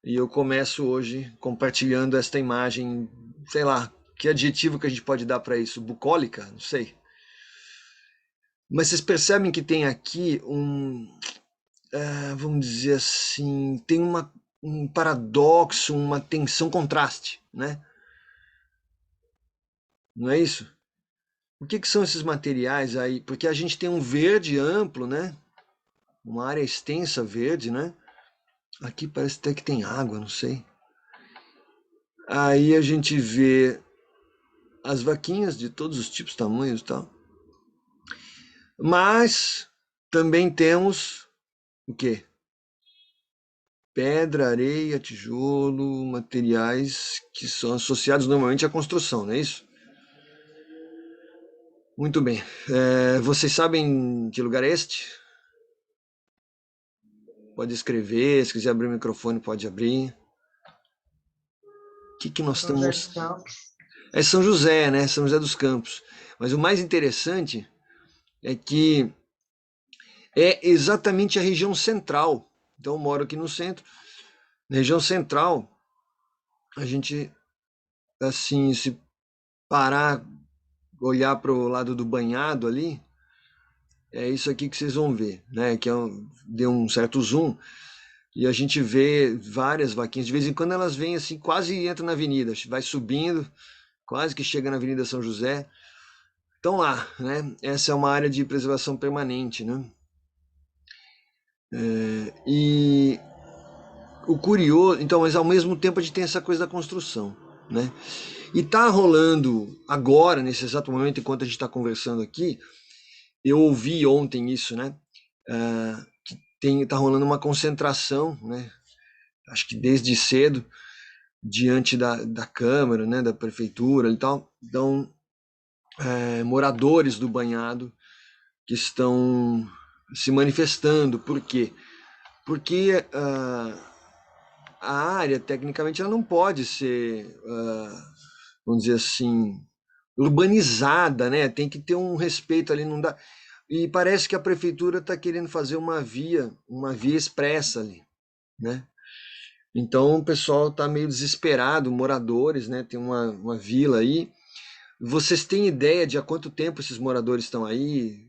E eu começo hoje compartilhando esta imagem, sei lá, que adjetivo que a gente pode dar para isso? Bucólica? Não sei. Mas vocês percebem que tem aqui vamos dizer assim, tem um paradoxo, uma tensão, contraste, né? Não é isso? O que são esses materiais aí? Porque a gente tem um verde amplo, né? Uma área extensa verde, né? Aqui parece até que tem água, não sei. Aí a gente vê as vaquinhas de todos os tipos, tamanhos e tal. Mas também temos o quê? Pedra, areia, tijolo, materiais que são associados normalmente à construção, não é isso? Muito bem. Vocês sabem que lugar é este? Pode escrever, se quiser abrir o microfone, pode abrir. O que, que nós São José dos estamos. Campos. É São José, né? São José dos Campos. Mas o mais interessante é que é exatamente a região central. Então eu moro aqui no centro. Na região central, a gente, assim, se parar, olhar para o lado do banhado ali, é isso aqui que vocês vão ver, né? Que deu um certo zoom e a gente vê várias vaquinhas. De vez em quando elas vêm assim, quase entram na avenida, vai subindo, quase que chega na Avenida São José. Estão lá, né? Essa é uma área de preservação permanente, né? E o curioso, então, mas ao mesmo tempo a gente tem essa coisa da construção, né? E tá rolando agora, nesse exato momento, enquanto a gente está conversando aqui, eu ouvi ontem isso, né? Tá rolando uma concentração, né? Acho que desde cedo, diante da Câmara, né? Da Prefeitura e tal. Então, moradores do banhado que estão se manifestando. Por quê? Porque a área, tecnicamente, ela não pode ser, vamos dizer assim, urbanizada, né? Tem que ter um respeito ali, não dá. E parece que a prefeitura está querendo fazer uma via expressa ali, né? Então o pessoal está meio desesperado, moradores, né? Tem uma vila aí. Vocês têm ideia de há quanto tempo esses moradores estão aí?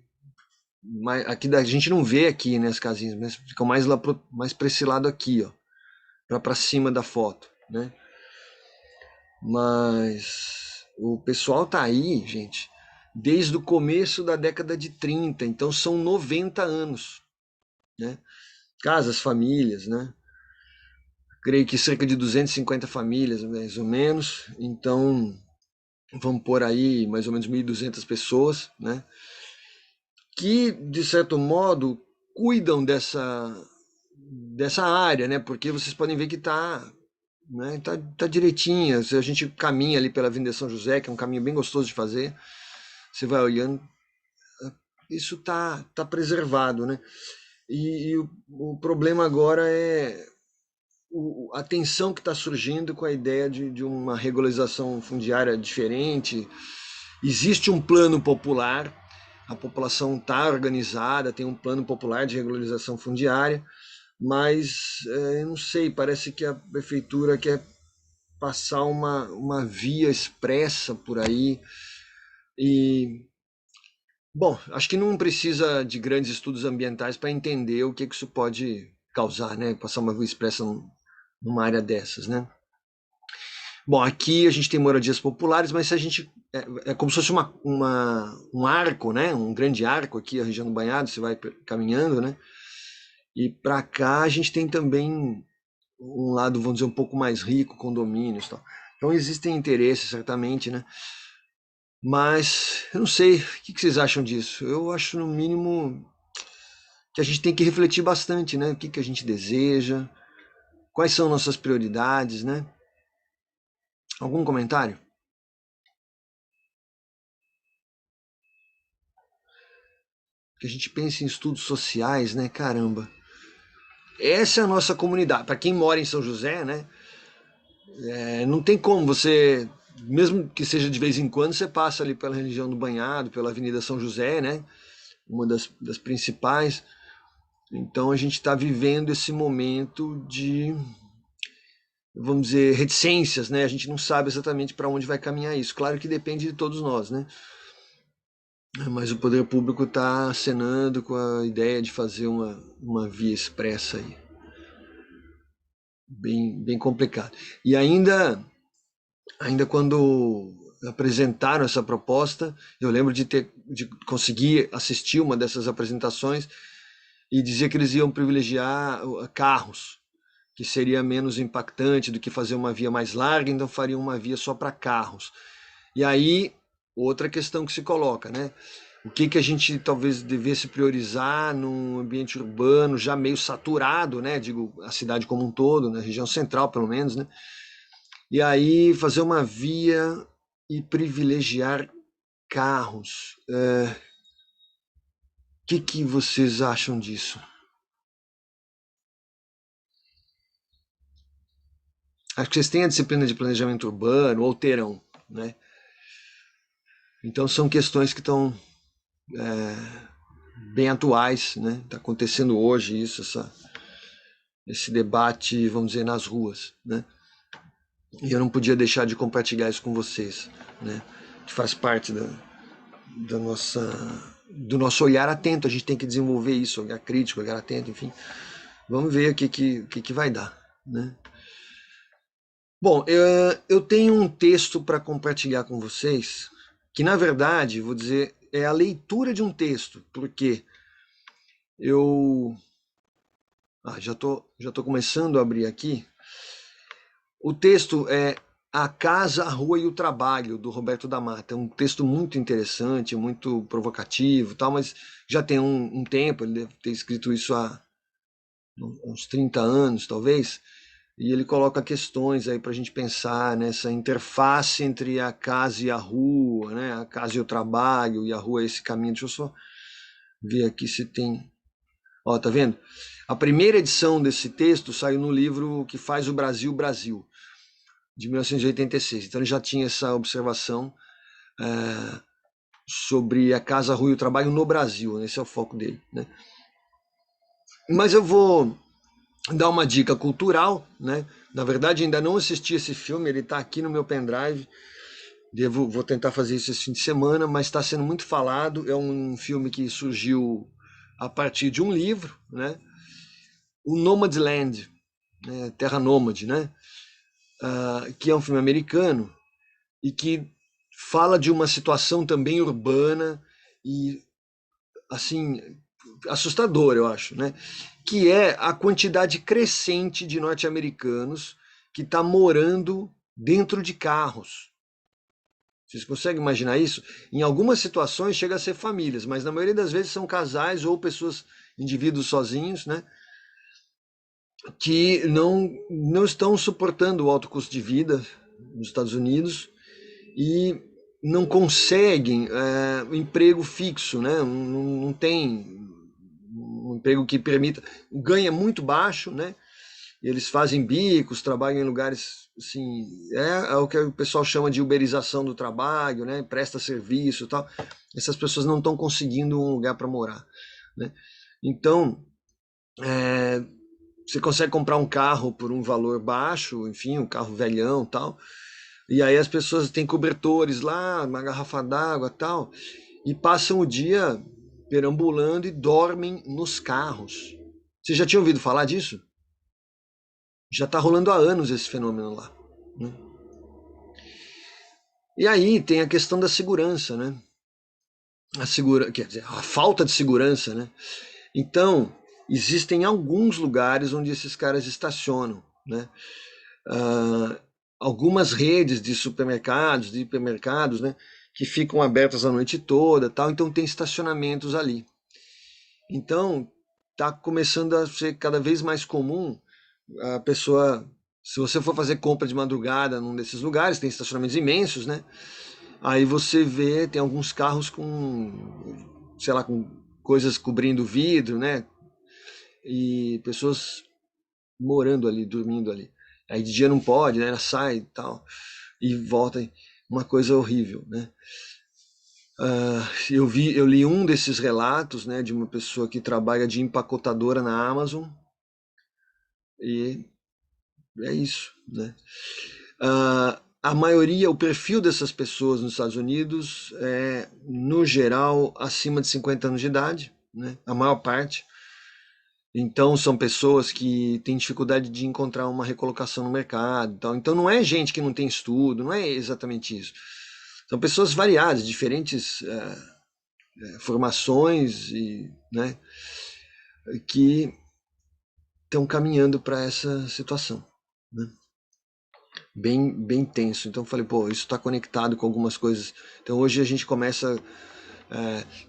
Aqui a gente não vê aqui, né, as casinhas, mas ficam mais lá mais para esse lado aqui, ó, para cima da foto, né? Mas o pessoal tá aí, gente, desde o começo da década de 30, então são 90 anos, né? Casas, famílias, né? Creio que cerca de 250 famílias, mais ou menos. Então, vamos por aí mais ou menos 1.200 pessoas, né? Que, de certo modo, cuidam dessa área, né? Porque vocês podem ver que tá direitinha. Se a gente caminha ali pela Avenida São José, que é um caminho bem gostoso de fazer, você vai olhando, isso tá preservado, né? E o problema agora é a tensão que está surgindo com a ideia de uma regularização fundiária diferente. Existe um plano popular, a população está organizada, tem um plano popular de regularização fundiária, mas eu não sei, parece que a prefeitura quer passar uma via expressa por aí. E, bom, acho que não precisa de grandes estudos ambientais para entender o que isso pode causar, né? Passar uma via expressa numa área dessas, né? Bom, aqui a gente tem moradias populares, mas se a gente. É como se fosse um arco, né? Um grande arco aqui, a região do Banhado, você vai caminhando, né? E para cá a gente tem também um lado, vamos dizer, um pouco mais rico, condomínios e tal. Então existem interesses, certamente, né? Mas eu não sei, o que vocês acham disso? Eu acho, no mínimo, que a gente tem que refletir bastante, né? O que a gente deseja, quais são nossas prioridades, né? Algum comentário? Que a gente pense em estudos sociais, né? Caramba. Essa é a nossa comunidade. Para quem mora em São José, né? Não tem como você, mesmo que seja de vez em quando, você passa ali pela região do Banhado, pela Avenida São José, né? Uma das principais. Então a gente está vivendo esse momento vamos dizer, reticências, né? A gente não sabe exatamente para onde vai caminhar isso. Claro que depende de todos nós, né? Mas o poder público está acenando com a ideia de fazer uma via expressa aí. Bem complicado. E ainda quando apresentaram essa proposta, eu lembro de conseguir assistir uma dessas apresentações e dizer que eles iam privilegiar carros, que seria menos impactante do que fazer uma via mais larga, então fariam uma via só para carros. E aí, outra questão que se coloca, né? O que a gente talvez devesse priorizar num ambiente urbano já meio saturado, né? Digo, a cidade como um todo, na região central pelo menos, né? E aí fazer uma via e privilegiar carros. Que vocês acham disso? Acho que vocês têm a disciplina de planejamento urbano, ou terão, né? Então são questões que estão bem atuais, né? Está acontecendo hoje isso, esse debate, vamos dizer, nas ruas, né? E eu não podia deixar de compartilhar isso com vocês, né? Que faz parte da nossa, do nosso olhar atento. A gente tem que desenvolver isso, olhar crítico, olhar atento, enfim. Vamos ver o que vai dar, né? Bom, eu tenho um texto para compartilhar com vocês, que na verdade, vou dizer, é a leitura de um texto, porque eu já tô começando a abrir aqui. O texto é A Casa, a Rua e o Trabalho, do Roberto da Mata. É um texto muito interessante, muito provocativo, tal, mas já tem um tempo, ele deve ter escrito isso há uns 30 anos, talvez, e ele coloca questões aí para a gente pensar nessa interface entre a casa e a rua, né? A casa e o trabalho, e a rua é esse caminho. Deixa eu só ver aqui se tem. Ó, tá vendo? A primeira edição desse texto saiu no livro Que Faz o Brasil Brasil, de 1986. Então ele já tinha essa observação sobre a casa, a rua e o trabalho no Brasil, né? Esse é o foco dele, né? Mas eu vou dar uma dica cultural, né? Na verdade, ainda não assisti esse filme, ele está aqui no meu pendrive. Vou tentar fazer isso esse fim de semana, mas está sendo muito falado. É um filme que surgiu a partir de um livro, né? O Nomadland, né? Terra Nômade, né? Que é um filme americano e que fala de uma situação também urbana e assim assustadora, eu acho, né? Que é a quantidade crescente de norte-americanos que está morando dentro de carros. Vocês conseguem imaginar isso? Em algumas situações chega a ser famílias, mas na maioria das vezes são casais ou pessoas, indivíduos sozinhos, né? Que não estão suportando o alto custo de vida nos Estados Unidos e não conseguem um emprego fixo, né? Não tem um emprego que permita, ganha muito baixo, né? Eles fazem bicos, trabalham em lugares assim, é o que o pessoal chama de uberização do trabalho, né? Presta serviço e tal. Essas pessoas não estão conseguindo um lugar para morar, né? Então, é, você consegue comprar um carro por um valor baixo, enfim, um carro velhão e tal. E aí as pessoas têm cobertores lá, uma garrafa d'água e tal, e passam o dia perambulando e dormem nos carros. Você já tinha ouvido falar disso? Já está rolando há anos esse fenômeno lá, né? E aí tem a questão da segurança, né? Quer dizer, a falta de segurança, né? Então, existem alguns lugares onde esses caras estacionam, né? Ah, algumas redes de supermercados, de hipermercados, né? Que ficam abertas a noite toda, tal. Então tem estacionamentos ali. Então está começando a ser cada vez mais comum a pessoa, se você for fazer compra de madrugada num desses lugares, tem estacionamentos imensos, né? Aí você vê, tem alguns carros com, sei lá, com coisas cobrindo o vidro, né? E pessoas morando ali, dormindo ali. Aí de dia não pode, né? Ela sai e tal, e volta. Uma coisa horrível, né? Eu li um desses relatos, né, de uma pessoa que trabalha de empacotadora na Amazon e É isso, né? A maioria, o perfil dessas pessoas nos Estados Unidos é, no geral, acima de 50 anos de idade, né? A maior parte. Então, são pessoas que têm dificuldade de encontrar uma recolocação no mercado. Então, não é gente que não tem estudo, não é exatamente isso. São pessoas variadas, diferentes formações, e, né, que estão caminhando para essa situação, né? Bem tenso. Então, eu falei, pô, isso está conectado com algumas coisas. Então, hoje a gente começa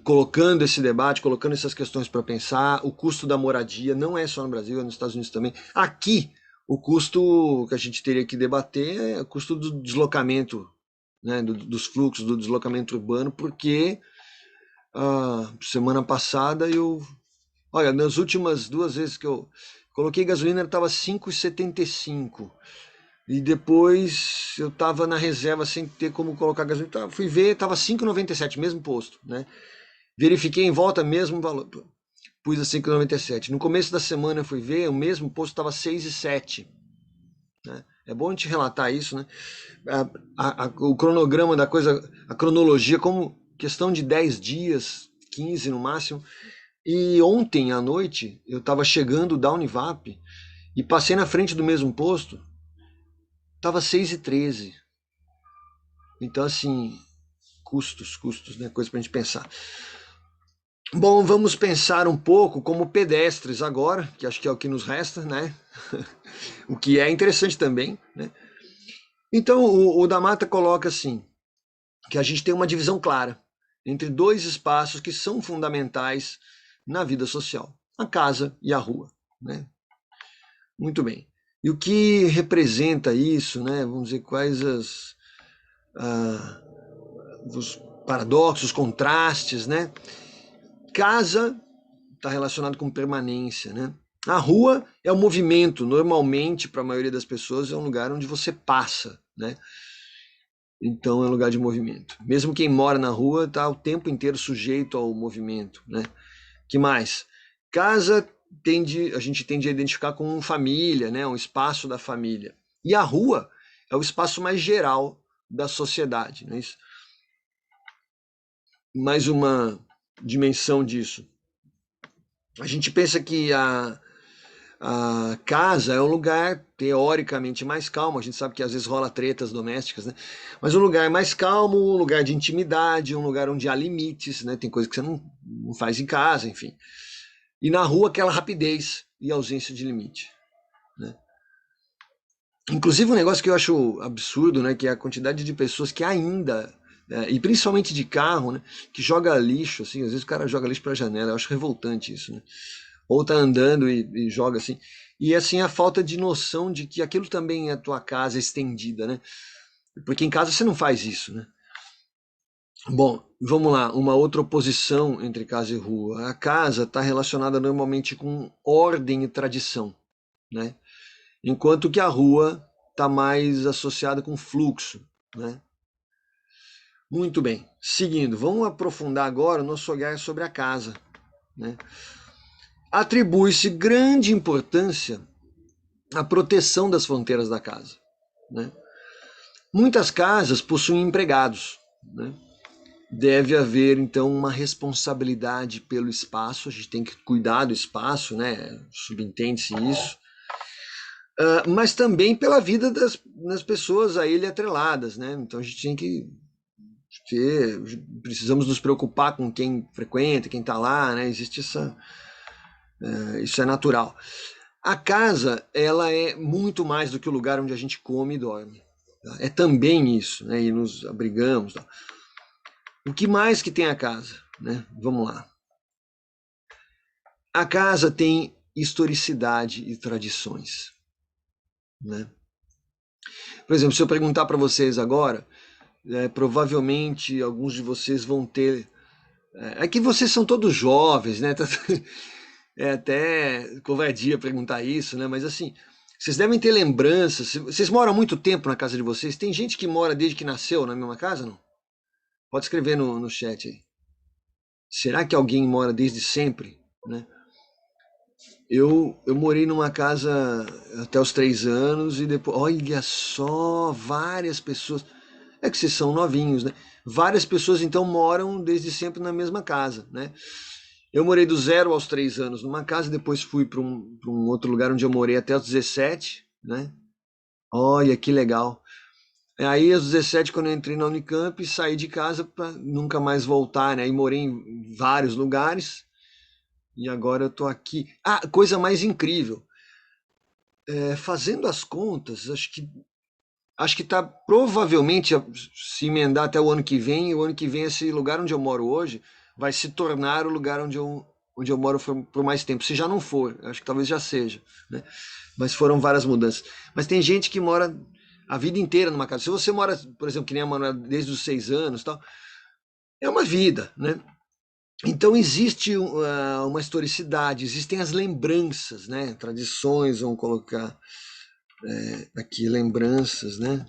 colocando esse debate, colocando essas questões para pensar. O custo da moradia não é só no Brasil, é nos Estados Unidos também. Aqui, o custo que a gente teria que debater é o custo do deslocamento, né, dos fluxos, do deslocamento urbano, porque semana passada eu. Olha, nas últimas 2 vezes que eu coloquei gasolina, estava 5,75. E depois eu estava na reserva sem ter como colocar gasolina. Fui ver, estava 5,97, mesmo posto, né? Verifiquei em volta, mesmo valor. Pus a 5,97. No começo da semana eu fui ver, o mesmo posto estava 6,07. Né? É bom a gente relatar isso, né? O cronograma da coisa, a cronologia, como questão de 10 dias, 15 no máximo. E ontem à noite eu estava chegando da Univap e passei na frente do mesmo posto, estava 6,13. Então, assim, custos, né? Coisa para a gente pensar. Bom, vamos pensar um pouco como pedestres agora, que acho que é o que nos resta, né? O que é interessante também, né? Então, o da Mata coloca assim, que a gente tem uma divisão clara entre dois espaços que são fundamentais na vida social, a casa e a rua, né? Muito bem. E o que representa isso, né? Vamos dizer, quais os paradoxos, contrastes, né? Casa está relacionado com permanência, né? A rua é o movimento, normalmente, para a maioria das pessoas, é um lugar onde você passa, né? Então é um lugar de movimento. Mesmo quem mora na rua está o tempo inteiro sujeito ao movimento, né? Que mais? Casa a gente tende a identificar com família, né? Um espaço da família. E a rua é o espaço mais geral da sociedade, não é isso? Mais uma dimensão disso. A gente pensa que a casa é um lugar teoricamente mais calmo. A gente sabe que às vezes rola tretas domésticas, né? Mas um lugar mais calmo, um lugar de intimidade, um lugar onde há limites, né? Tem coisa que você não faz em casa, enfim. E na rua aquela rapidez e ausência de limite, né? Inclusive um negócio que eu acho absurdo, né? Que é a quantidade de pessoas que ainda e principalmente de carro, né? Que joga lixo, assim. Às vezes o cara joga lixo para a janela. Eu acho revoltante isso, né? Ou tá andando e joga assim. E assim, a falta de noção de que aquilo também é a tua casa estendida, né? Porque em casa você não faz isso, né? Bom, vamos lá, uma outra oposição entre casa e rua. A casa está relacionada normalmente com ordem e tradição, né? Enquanto que a rua está mais associada com fluxo, né? Muito bem. Seguindo, vamos aprofundar agora o nosso olhar sobre a casa, né? Atribui-se grande importância à proteção das fronteiras da casa, né? Muitas casas possuem empregados, né? Deve haver, então, uma responsabilidade pelo espaço, a gente tem que cuidar do espaço, né? Subentende-se isso. Mas também pela vida das pessoas a ele atreladas, né? Então a gente tem que precisamos nos preocupar com quem frequenta, quem está lá, né? Existe isso é natural. A casa, ela é muito mais do que o lugar onde a gente come e dorme. Tá? É também isso, né? E nos abrigamos. Tá? O que mais que tem a casa? Né? Vamos lá. A casa tem historicidade e tradições. Né? Por exemplo, se eu perguntar para vocês agora, provavelmente alguns de vocês vão ter. É que vocês são todos jovens, né? É até covardia perguntar isso, né? Mas assim, vocês devem ter lembranças. Vocês moram há muito tempo na casa de vocês? Tem gente que mora desde que nasceu na mesma casa, não? Pode escrever no chat aí. Será que alguém mora desde sempre, né? Eu morei numa casa até os 3 anos e depois, olha só, várias pessoas. É que vocês são novinhos, né? Várias pessoas então moram desde sempre na mesma casa, né? Eu morei do 0 aos 3 anos numa casa, depois fui para um outro lugar onde eu morei até os 17, né? Olha que legal. Aí, aos 17, quando eu entrei na Unicamp, saí de casa para nunca mais voltar, né? Aí morei em vários lugares e agora eu tô aqui. Ah, coisa mais incrível. Fazendo as contas, acho que tá provavelmente, se emendar até o ano que vem esse lugar onde eu moro hoje vai se tornar o lugar onde eu moro por mais tempo. Se já não for, acho que talvez já seja, né? Mas foram várias mudanças. Mas tem gente que mora a vida inteira numa casa. Se você mora, por exemplo, que nem a Manuela, desde os 6 anos, tal, é uma vida, né? Então existe uma historicidade, existem as lembranças, né? Tradições, vamos colocar aqui lembranças, né?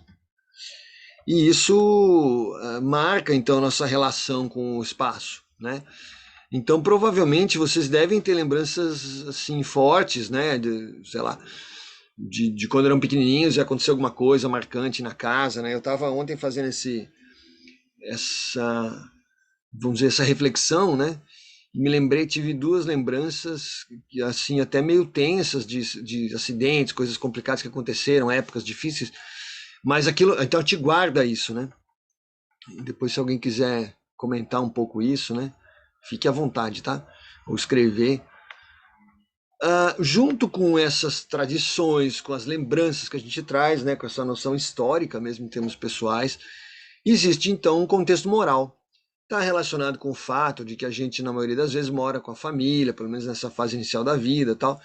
E isso marca então a nossa relação com o espaço, né? Então provavelmente vocês devem ter lembranças assim fortes, né? Sei lá, de quando eram pequenininhos e aconteceu alguma coisa marcante na casa, né? Eu estava ontem fazendo essa, vamos dizer, essa reflexão, né? E me lembrei, tive duas lembranças assim até meio tensas de acidentes, coisas complicadas que aconteceram, épocas difíceis. Mas aquilo, então te guarda isso, né? E depois, se alguém quiser comentar um pouco isso, né? Fique à vontade, tá? Ou escrever. Junto com essas tradições, com as lembranças que a gente traz, né? Com essa noção histórica mesmo em termos pessoais, existe então um contexto moral. Está relacionado com o fato de que a gente, na maioria das vezes, mora com a família, pelo menos nessa fase inicial da vida, tal,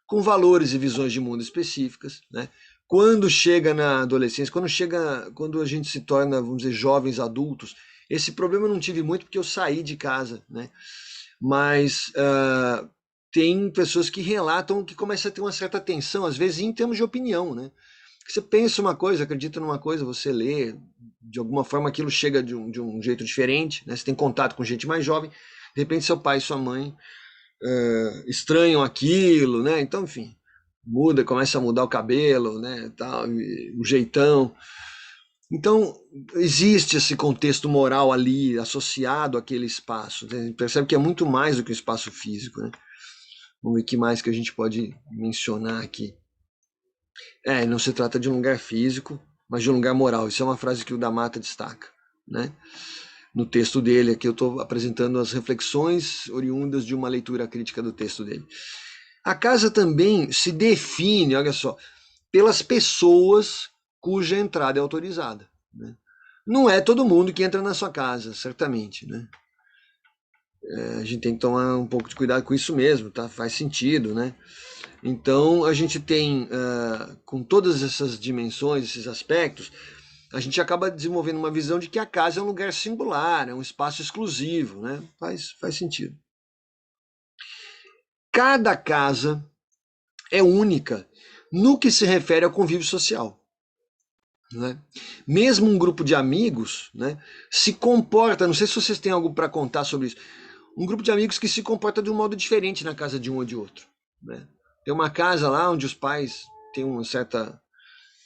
com valores e visões de mundo específicas, né? Quando chega na adolescência, quando a gente se torna, vamos dizer, jovens adultos, esse problema eu não tive muito porque eu saí de casa, né? Mas tem pessoas que relatam que começa a ter uma certa tensão, às vezes em termos de opinião, né? Você pensa uma coisa, acredita numa coisa, você lê, de alguma forma aquilo chega de um jeito diferente, né? Você tem contato com gente mais jovem, de repente seu pai e sua mãe estranham aquilo, né? Então, enfim, muda, começa a mudar o cabelo, né? Tal, o jeitão. Então, existe esse contexto moral ali associado àquele espaço. Né? A gente percebe que é muito mais do que o espaço físico, né? Vamos ver o que mais que a gente pode mencionar aqui. Não se trata de um lugar físico, mas de um lugar moral. Isso é uma frase que o da Mata destaca, né? No texto dele, aqui eu estou apresentando as reflexões oriundas de uma leitura crítica do texto dele. A casa também se define, olha só, pelas pessoas cuja entrada é autorizada, né? Não é todo mundo que entra na sua casa, certamente, né? A gente tem que tomar um pouco de cuidado com isso mesmo, tá? Faz sentido, né? Então a gente tem, com todas essas dimensões, esses aspectos, a gente acaba desenvolvendo uma visão de que a casa é um lugar singular, é um espaço exclusivo, né? Faz sentido. Cada casa é única no que se refere ao convívio social. Né? Mesmo um grupo de amigos, né, se comporta, não sei se vocês têm algo para contar sobre isso, um grupo de amigos que se comporta de um modo diferente na casa de um ou de outro. Né? Tem uma casa lá onde os pais têm uma certa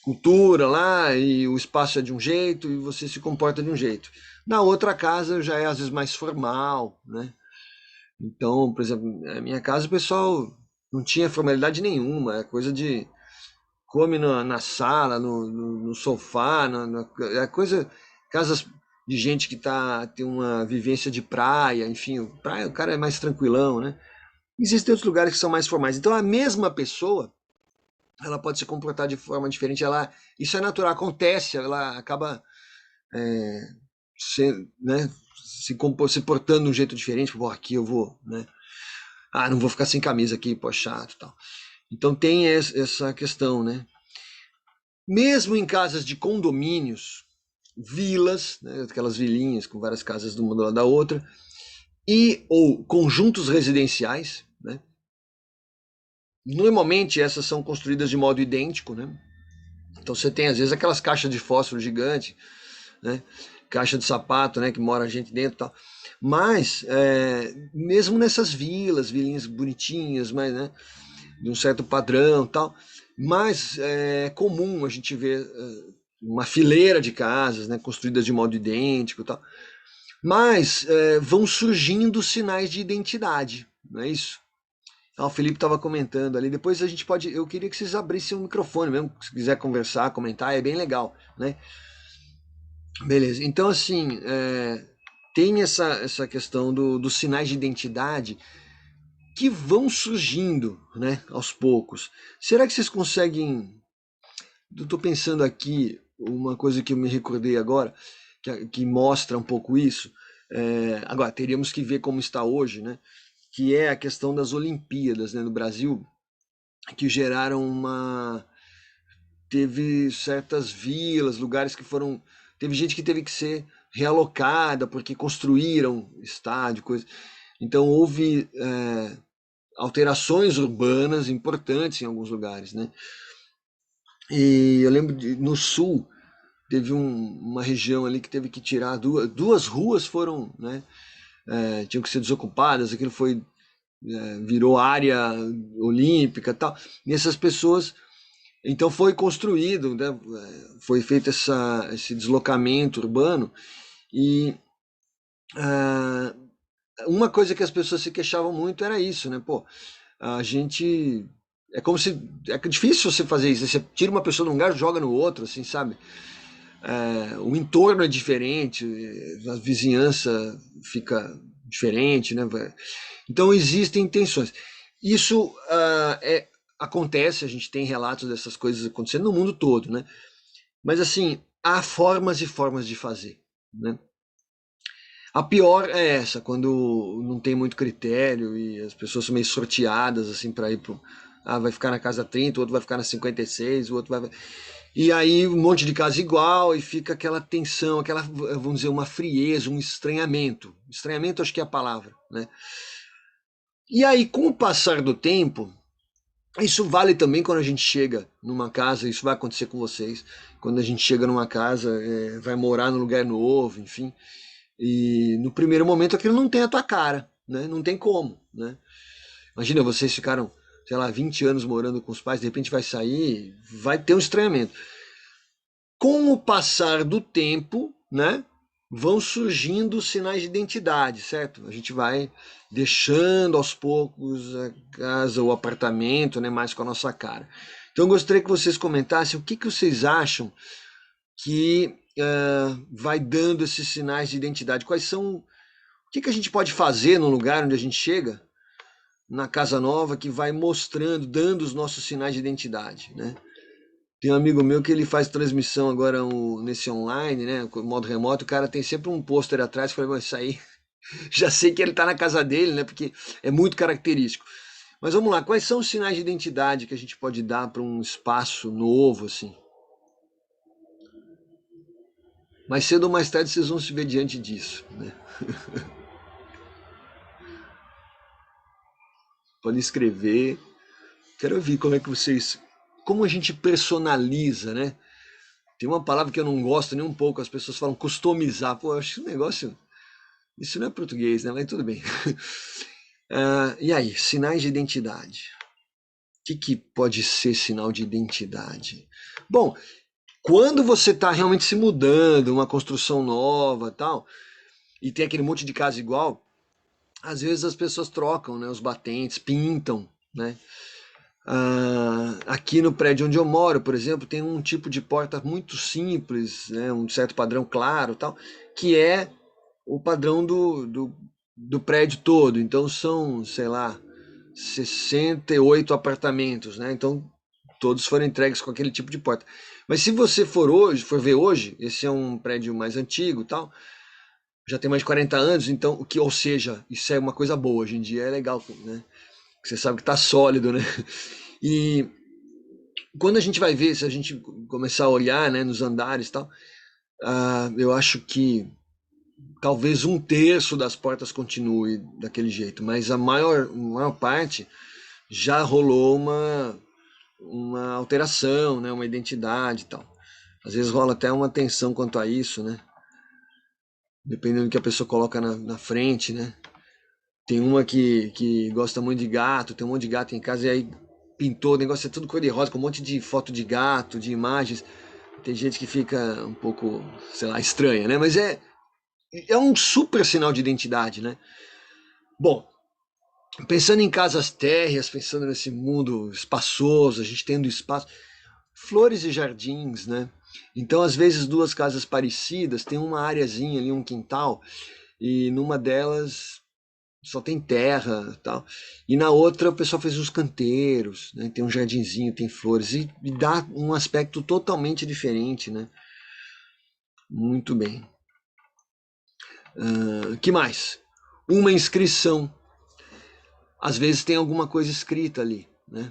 cultura lá e o espaço é de um jeito e você se comporta de um jeito. Na outra casa já é às vezes mais formal, né? Então, por exemplo, na minha casa o pessoal não tinha formalidade nenhuma, é coisa de come na sala, no sofá, é coisa, casas de gente que tem uma vivência de praia, enfim, praia, o cara é mais tranquilão, né? Existem outros lugares que são mais formais. Então a mesma pessoa, ela pode se comportar de forma diferente, isso é natural, acontece, ela acaba né, se portando de um jeito diferente, pô, aqui eu vou, né? Não vou ficar sem camisa aqui, pô, chato, tal. Então tem essa questão, né? Mesmo em casas de condomínios, vilas, né, aquelas vilinhas com várias casas de uma do lado da outra, e ou conjuntos residenciais, né? Normalmente essas são construídas de modo idêntico, né? Então você tem às vezes aquelas caixas de fósforo gigante, né? Caixa de sapato, né? Que mora gente dentro, e tal. Mas mesmo nessas vilas, vilinhas bonitinhas, mas né? de um certo padrão, tal. Mas é comum a gente ver uma fileira de casas, né, construídas de modo idêntico, tal. Mas vão surgindo sinais de identidade, não é isso? Ah, o Felipe estava comentando ali. Depois a gente pode. Eu queria que vocês abrissem o microfone mesmo, se quiser conversar, comentar, é bem legal, né? Beleza. Então, assim, tem essa questão dos sinais de identidade que vão surgindo, né, aos poucos. Será que vocês conseguem? Eu estou pensando aqui uma coisa que eu me recordei agora, que mostra um pouco isso. Agora, teríamos que ver como está hoje, né? Que é a questão das Olimpíadas, né, no Brasil, que geraram uma. Teve certas vilas, lugares que foram. Teve gente que teve que ser realocada porque construíram estádio, coisa. Então houve alterações urbanas importantes em alguns lugares, né? E eu lembro no sul teve uma região ali que teve que tirar duas ruas foram, né? Tinham que ser desocupadas. Aquilo foi virou área olímpica, e tal. E essas pessoas então foi construído, né? Foi feito esse deslocamento urbano e ah, uma coisa que as pessoas se queixavam muito era isso, né? Pô, a gente é como se é difícil você fazer isso. Você tira uma pessoa de um lugar, joga no outro, assim, sabe? O entorno é diferente, a vizinhança fica diferente, né? Então existem tensões. Isso acontece, a gente tem relatos dessas coisas acontecendo no mundo todo, né? Mas assim, há formas e formas de fazer, né? A pior é essa, quando não tem muito critério e as pessoas são meio sorteadas assim para ir pro. Ah, vai ficar na casa 30, o outro vai ficar na 56, o outro vai. E aí um monte de casa igual e fica aquela tensão, aquela, vamos dizer, uma frieza, um estranhamento. Estranhamento acho que é a palavra, né? E aí, com o passar do tempo, isso vale também quando a gente chega numa casa, isso vai acontecer com vocês, quando a gente chega numa casa, vai morar num lugar novo, enfim. E no primeiro momento aquilo não tem a tua cara, né? Não tem como, né? Imagina, vocês ficaram, sei lá, 20 anos morando com os pais, de repente vai sair, vai ter um estranhamento. Com o passar do tempo, né, vão surgindo sinais de identidade, certo? A gente vai deixando aos poucos a casa, o apartamento, né, mais com a nossa cara. Então eu gostaria que vocês comentassem o que vocês acham que vai dando esses sinais de identidade. Quais são? O que a gente pode fazer no lugar onde a gente chega, na casa nova, que vai mostrando, dando os nossos sinais de identidade, né? Tem um amigo meu que ele faz transmissão agora nesse online, né, modo remoto, o cara tem sempre um pôster atrás, eu falei, mas isso aí, já sei que ele tá na casa dele, né, porque é muito característico. Mas vamos lá, quais são os sinais de identidade que a gente pode dar para um espaço novo, assim? Mais cedo ou mais tarde vocês vão se ver diante disso, né? Pode escrever. Quero ouvir como é que vocês... Como a gente personaliza, né? Tem uma palavra que eu não gosto nem um pouco, as pessoas falam customizar. Pô, eu acho que o negócio... Isso não é português, né? Mas tudo bem. E aí, sinais de identidade. O que pode ser sinal de identidade? Bom, quando você está realmente se mudando, uma construção nova tal, e tem aquele monte de casa igual, às vezes as pessoas trocam, né, os batentes, pintam, né? Aqui no prédio onde eu moro, por exemplo, tem um tipo de porta muito simples, né, um certo padrão claro, tal, que é o padrão do prédio todo. Então são, sei lá, 68 apartamentos, né? Então todos foram entregues com aquele tipo de porta. Mas se você for ver hoje, esse é um prédio mais antigo, tal, já tem mais de 40 anos, então ou seja, isso é uma coisa boa hoje em dia, é legal, né? Você sabe que tá sólido, né? E quando a gente vai ver, se a gente começar a olhar, né, nos andares e tal, eu acho que talvez um terço das portas continue daquele jeito, mas a maior parte já rolou uma alteração, né, uma identidade e tal. Às vezes rola até uma tensão quanto a isso, né? Dependendo do que a pessoa coloca na frente, né? Tem uma que gosta muito de gato, tem um monte de gato em casa, e aí pintou, o negócio é tudo cor-de-rosa, com um monte de foto de gato, de imagens. Tem gente que fica um pouco, sei lá, estranha, né? Mas é um super sinal de identidade, né? Bom, pensando em casas térreas, pensando nesse mundo espaçoso, a gente tendo espaço, flores e jardins, né? Então, às vezes, duas casas parecidas tem uma areazinha ali, um quintal, e numa delas só tem terra, tal, e na outra o pessoal fez uns canteiros, né? Tem um jardinzinho, tem flores, e dá um aspecto totalmente diferente, né? Muito bem. Que mais? Uma inscrição. Às vezes tem alguma coisa escrita ali, né?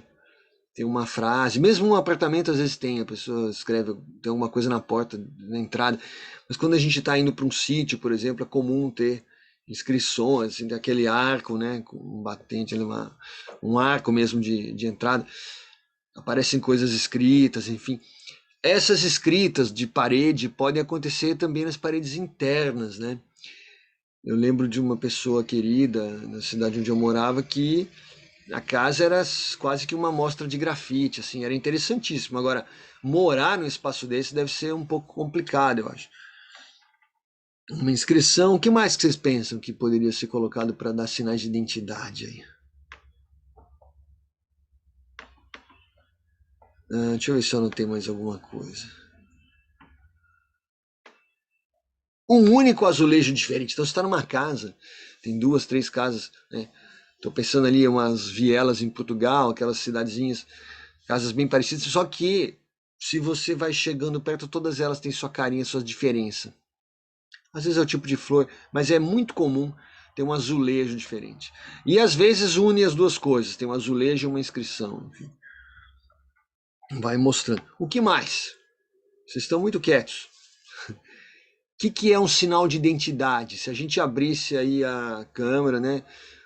Tem uma frase, mesmo um apartamento às vezes tem, a pessoa escreve, tem alguma coisa na porta, na entrada, mas quando a gente está indo para um sítio, por exemplo, é comum ter inscrições, assim, aquele arco, né, com um batente, um arco mesmo de entrada, aparecem coisas escritas, enfim. Essas escritas de parede podem acontecer também nas paredes internas, né? Eu lembro de uma pessoa querida na cidade onde eu morava que a casa era quase que uma amostra de grafite, assim, era interessantíssimo. Agora, morar num espaço desse deve ser um pouco complicado, eu acho. Uma inscrição, o que mais que vocês pensam que poderia ser colocado para dar sinais de identidade aí? Deixa eu ver se eu anotei mais alguma coisa. Um único azulejo diferente. Então você está numa casa, tem duas, três casas, né? Estou pensando ali umas vielas em Portugal, aquelas cidadezinhas, casas bem parecidas, só que se você vai chegando perto, todas elas têm sua carinha, sua diferença. Às vezes é o tipo de flor, mas é muito comum ter um azulejo diferente. E às vezes une as duas coisas, tem um azulejo e uma inscrição. Enfim, vai mostrando. O que mais? Vocês estão muito quietos. Que é um sinal de identidade? Se a gente abrisse aí a câmera, né?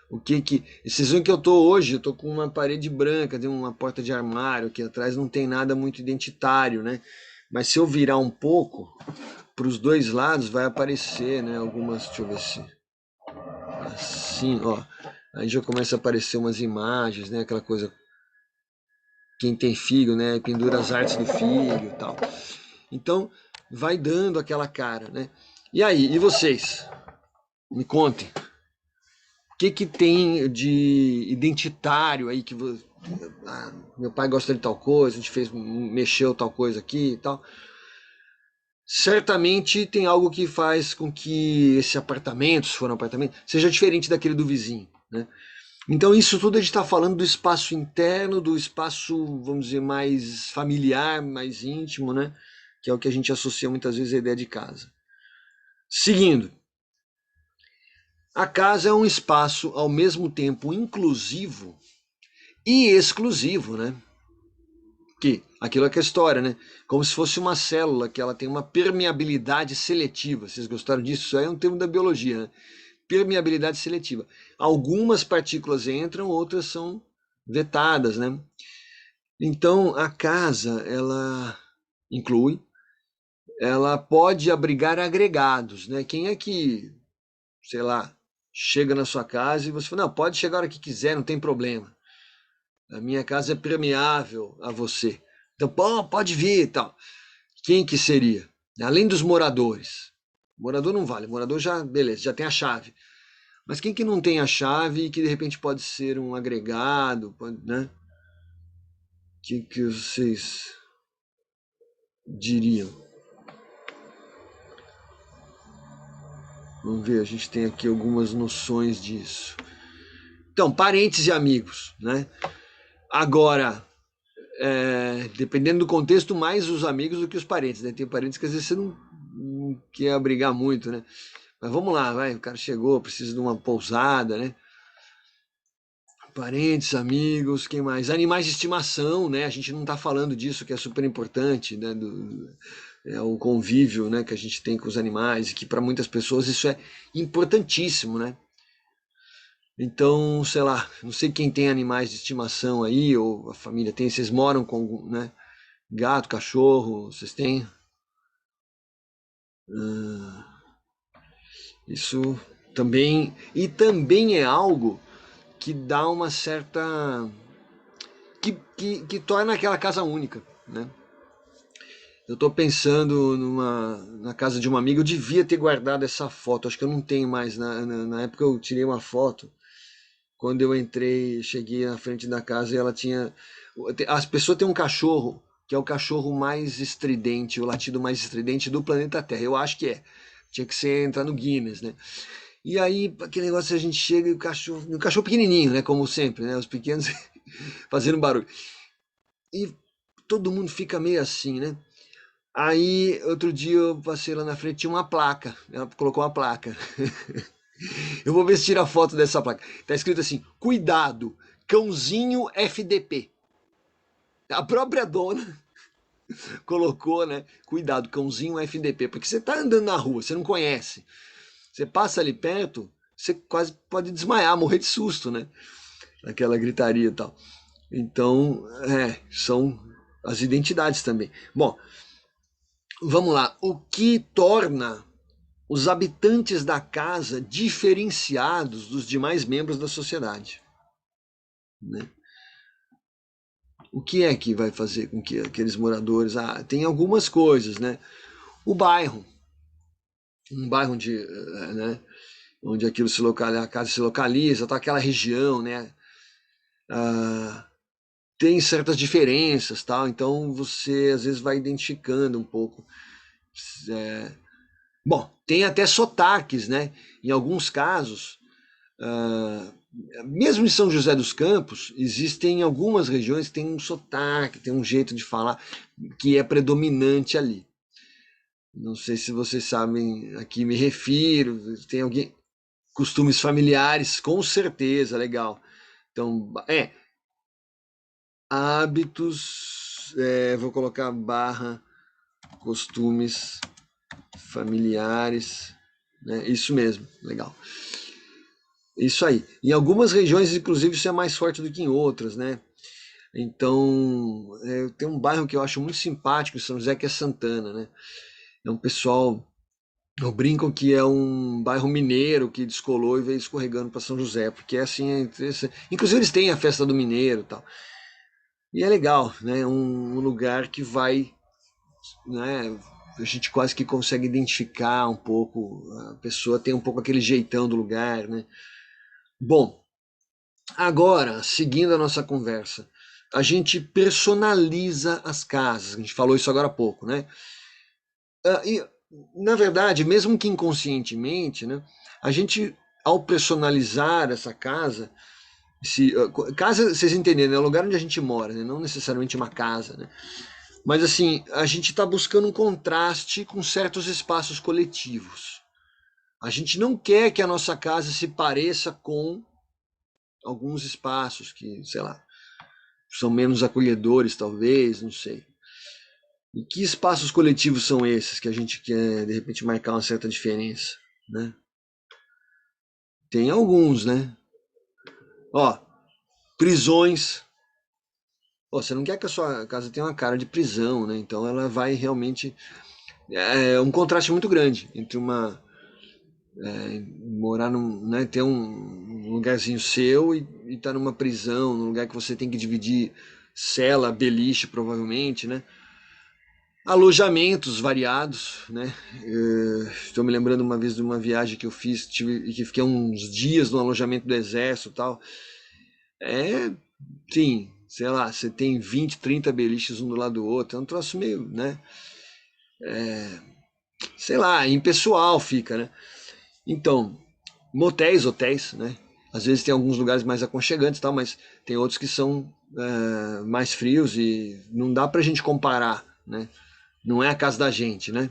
O que. Vocês veem que eu tô hoje, eu tô com uma parede branca, tem uma porta de armário aqui atrás, não tem nada muito identitário, né? Mas se eu virar um pouco para os dois lados, vai aparecer, né? Algumas. Deixa eu ver se. Assim, ó. Aí já começa a aparecer umas imagens, né? Aquela coisa. Quem tem filho, né? Pendura as artes do filho e tal. Então, vai dando aquela cara, né? E aí, e vocês? Me contem. O que tem de identitário aí que meu pai gosta de tal coisa, a gente mexeu tal coisa aqui e tal. Certamente tem algo que faz com que esse apartamento, se for um apartamento, seja diferente daquele do vizinho, né? Então isso tudo a gente está falando do espaço interno, do espaço, vamos dizer, mais familiar, mais íntimo, né? Que é o que a gente associa muitas vezes à ideia de casa. Seguindo, a casa é um espaço ao mesmo tempo inclusivo e exclusivo, né? Que aquilo é que é a história, né? Como se fosse uma célula que ela tem uma permeabilidade seletiva. Vocês gostaram disso? Isso aí é um termo da biologia, né? Permeabilidade seletiva. Algumas partículas entram, outras são vetadas, né? Então a casa ela inclui, ela pode abrigar agregados, né? Quem é que, sei lá, chega na sua casa e você fala, não, pode chegar a hora que quiser, não tem problema. A minha casa é permeável a você. Então, pode vir e tal. Quem que seria? Além dos moradores. O morador não vale, o morador já, beleza, já tem a chave. Mas quem que não tem a chave e que de repente pode ser um agregado, pode, né? Que vocês diriam? Vamos ver, a gente tem aqui algumas noções disso. Então, parentes e amigos, né? Agora, dependendo do contexto, mais os amigos do que os parentes, né? Tem parentes que às vezes você não quer abrigar muito, né? Mas vamos lá, vai, o cara chegou, precisa de uma pousada, né? Parentes, amigos, quem mais? Animais de estimação, né? A gente não está falando disso, que é super importante, né? O convívio, né, que a gente tem com os animais, e que para muitas pessoas isso é importantíssimo, né? Então, sei lá, não sei quem tem animais de estimação aí, ou a família tem, vocês moram com algum, né? Gato, cachorro, vocês têm? Isso também, e também é algo que dá uma certa que torna aquela casa única, né? Eu estou pensando na casa de uma amiga, eu devia ter guardado essa foto, acho que eu não tenho mais. Na época eu tirei uma foto, quando eu entrei, cheguei na frente da casa e ela tinha. As pessoas têm um cachorro, que é o cachorro mais estridente, o latido mais estridente do planeta Terra. Eu acho que é. Tinha que ser entrar no Guinness, né? E aí, aquele negócio, a gente chega e o cachorro pequenininho, né? Como sempre, né? Os pequenos fazendo barulho. E todo mundo fica meio assim, né? Aí, outro dia eu passei lá na frente, tinha uma placa. Ela colocou uma placa. Eu vou ver se tira a foto dessa placa. Tá escrito assim: cuidado, cãozinho FDP. A própria dona colocou, né? Cuidado, cãozinho FDP. Porque você tá andando na rua, você não conhece. Você passa ali perto, você quase pode desmaiar, morrer de susto, né? Aquela gritaria e tal. Então, são as identidades também. Bom, vamos lá. O que torna os habitantes da casa diferenciados dos demais membros da sociedade? Né? O que é que vai fazer com que aqueles moradores... tem algumas coisas, né? O bairro. Um bairro onde aquilo a casa se localiza, tá aquela região, né? Ah, tem certas diferenças, tal. Então você às vezes vai identificando um pouco. É... Bom, tem até sotaques, né? Em alguns casos, ah, mesmo em São José dos Campos, existem algumas regiões que tem um sotaque, tem um jeito de falar que é predominante ali. Não sei se vocês sabem a que me refiro. Tem alguém costumes familiares, com certeza, legal. Então, hábitos, vou colocar barra costumes familiares, né? Isso mesmo, legal. Isso aí. Em algumas regiões, inclusive, isso é mais forte do que em outras, né? Então, tem um bairro que eu acho muito simpático em São José, que é Santana, né? É um pessoal, eu brinco que é um bairro mineiro que descolou e veio escorregando para São José, porque é assim, inclusive eles têm a festa do mineiro e tal. E é legal, né? Um lugar que vai, né? A gente quase que consegue identificar um pouco, a pessoa tem um pouco aquele jeitão do lugar, né? Bom, agora, seguindo a nossa conversa, a gente personaliza as casas, a gente falou isso agora há pouco, né? E, na verdade, mesmo que inconscientemente, né? A gente, ao personalizar essa casa, casa, vocês entenderam, é o lugar onde a gente mora, né? Não necessariamente uma casa, né? Mas assim, a gente está buscando um contraste com certos espaços coletivos. A gente não quer que a nossa casa se pareça com alguns espaços que, sei lá, são menos acolhedores, talvez, não sei. E que espaços coletivos são esses que a gente quer, de repente, marcar uma certa diferença, né? Tem alguns, né? Ó, prisões. Pô, você não quer que a sua casa tenha uma cara de prisão, né? Então ela vai realmente... É um contraste muito grande entre morar né, ter um lugarzinho seu e estar numa prisão, num lugar que você tem que dividir cela, beliche, provavelmente, né? Alojamentos variados, né? Estou me lembrando uma vez de uma viagem que eu fiz, que fiquei uns dias no alojamento do exército e tal. Sim, sei lá, você tem 20, 30 beliches um do lado do outro, é um troço meio, né? Sei lá, impessoal fica, né? Então, motéis, hotéis, né? Às vezes tem alguns lugares mais aconchegantes, tal, mas tem outros que são mais frios e não dá pra gente comparar, né? Não é a casa da gente, né?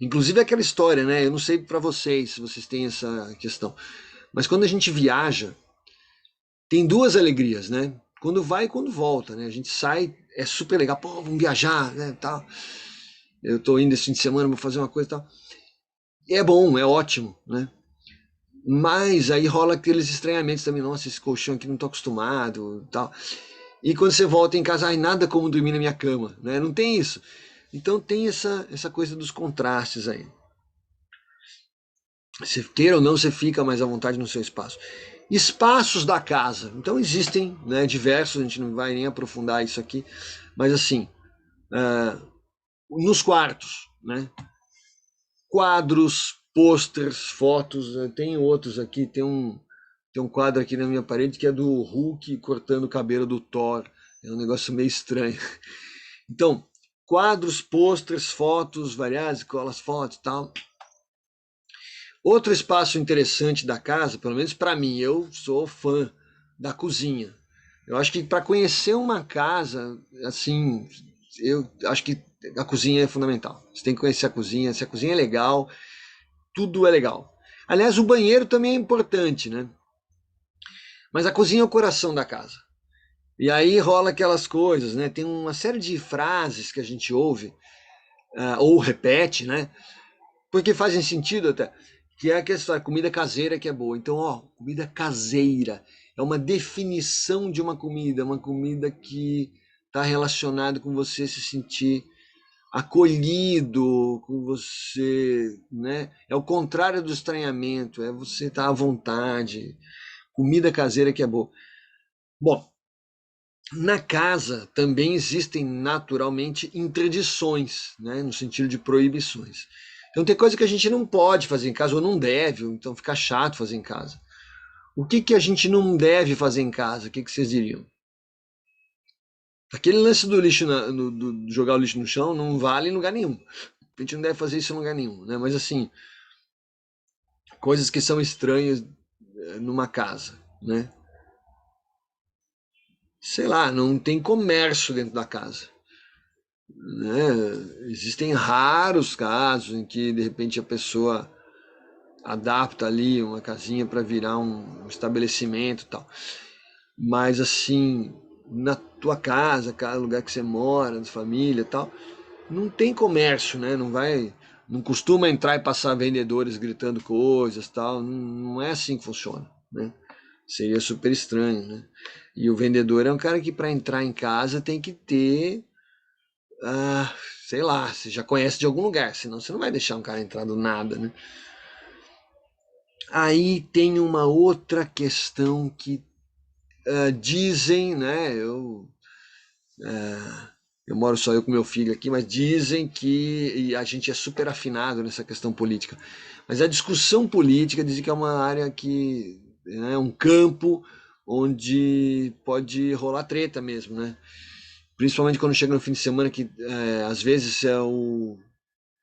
Inclusive aquela história, né? Eu não sei pra vocês se vocês têm essa questão, mas quando a gente viaja, tem duas alegrias, né? Quando vai e quando volta, né? A gente sai, é super legal, pô, vamos viajar, né? Tal. Eu tô indo esse fim de semana, vou fazer uma coisa e tal. E é bom, é ótimo, né? Mas aí rola aqueles estranhamentos também, nossa, esse colchão aqui não tô acostumado, tal. E quando você volta em casa, ai, nada como dormir na minha cama, né? Não tem isso. Então tem essa coisa dos contrastes aí. Se queira ou não, você fica mais à vontade no seu espaço. Espaços da casa. Então existem, né, diversos, a gente não vai nem aprofundar isso aqui, mas assim, nos quartos, né? Quadros, posters, fotos, tem outros aqui, tem um quadro aqui na minha parede que é do Hulk cortando o cabelo do Thor. É um negócio meio estranho. Então, quadros, posters, fotos variadas, colas fotos e tal. Outro espaço interessante da casa, pelo menos para mim, eu sou fã da cozinha. Eu acho que para conhecer uma casa, assim, eu acho que a cozinha é fundamental. Você tem que conhecer a cozinha. Se a cozinha é legal, tudo é legal. Aliás, o banheiro também é importante, né? Mas a cozinha é o coração da casa. E aí rola aquelas coisas, né? Tem uma série de frases que a gente ouve, ou repete, né? Porque fazem sentido até. Que é a questão da comida caseira que é boa. Então, ó, comida caseira é uma definição de uma comida que está relacionada com você se sentir acolhido, com você, né? É o contrário do estranhamento, é você estar à vontade. Comida caseira que é boa. Bom, na casa também existem naturalmente interdições, né? No sentido de proibições. Então tem coisa que a gente não pode fazer em casa ou não deve, ou então fica chato fazer em casa. O que a gente não deve fazer em casa? O que vocês diriam? Aquele lance do lixo, do jogar o lixo no chão não vale em lugar nenhum. A gente não deve fazer isso em lugar nenhum, né? Mas assim, coisas que são estranhas numa casa, né? Sei lá, não tem comércio dentro da casa, né? Existem raros casos em que de repente a pessoa adapta ali uma casinha para virar um estabelecimento e tal. Mas assim, na tua casa, cada lugar que você mora, de família e tal, não tem comércio, né? Não vai, não costuma entrar e passar vendedores gritando coisas, tal. Não, não é assim que funciona, né? Seria super estranho, né? E o vendedor é um cara que para entrar em casa tem que ter, ah, sei lá, você já conhece de algum lugar, senão você não vai deixar um cara entrar do nada, né? Aí tem uma outra questão que dizem, né? Eu moro só eu com meu filho aqui, mas dizem que a gente é super afinado nessa questão política. Mas a discussão política dizem que é uma área que é, né, um campo onde pode rolar treta mesmo, né? Principalmente quando chega no fim de semana, que às vezes é o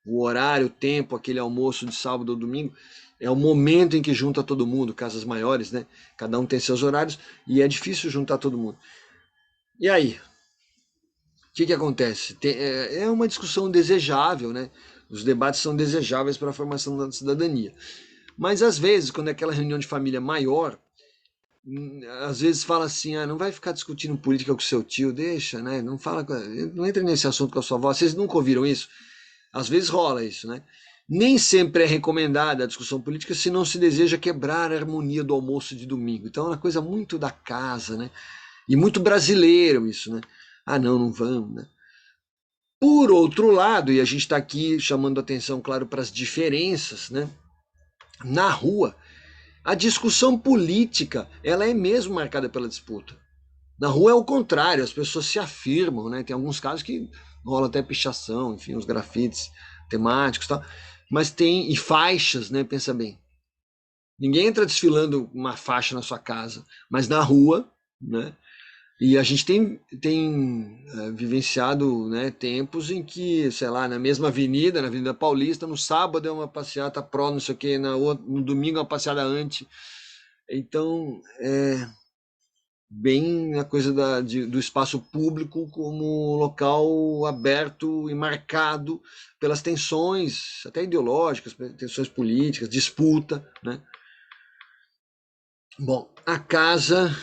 horário, o tempo, aquele almoço de sábado ou domingo, é o momento em que junta todo mundo, casas maiores, né? Cada um tem seus horários e é difícil juntar todo mundo. E aí, que acontece? É uma discussão desejável, né? Os debates são desejáveis para a formação da cidadania. Mas às vezes, quando é aquela reunião de família maior, às vezes fala assim, não vai ficar discutindo política com seu tio, deixa, né? Não fala, não entra nesse assunto com a sua avó. Vocês nunca ouviram isso? Às vezes rola isso, né? Nem sempre é recomendada a discussão política se não se deseja quebrar a harmonia do almoço de domingo. Então é uma coisa muito da casa, né? E muito brasileiro isso, né? Ah, não, não vamos, né? Por outro lado, e a gente está aqui chamando atenção, claro, para as diferenças, né? Na rua, a discussão política, ela é mesmo marcada pela disputa. Na rua é o contrário, as pessoas se afirmam, né? Tem alguns casos que rola até pichação, enfim, os grafites temáticos e tal. Mas tem, e faixas, né? Pensa bem. Ninguém entra desfilando uma faixa na sua casa, mas na rua, né? E a gente tem vivenciado, né, tempos em que, sei lá, na mesma avenida, na Avenida Paulista, no sábado é uma passeata pró, não sei o que, no domingo é uma passeada anti. Então, é bem a coisa do espaço público como local aberto e marcado pelas tensões, até ideológicas, tensões políticas, disputa, né? Bom, a casa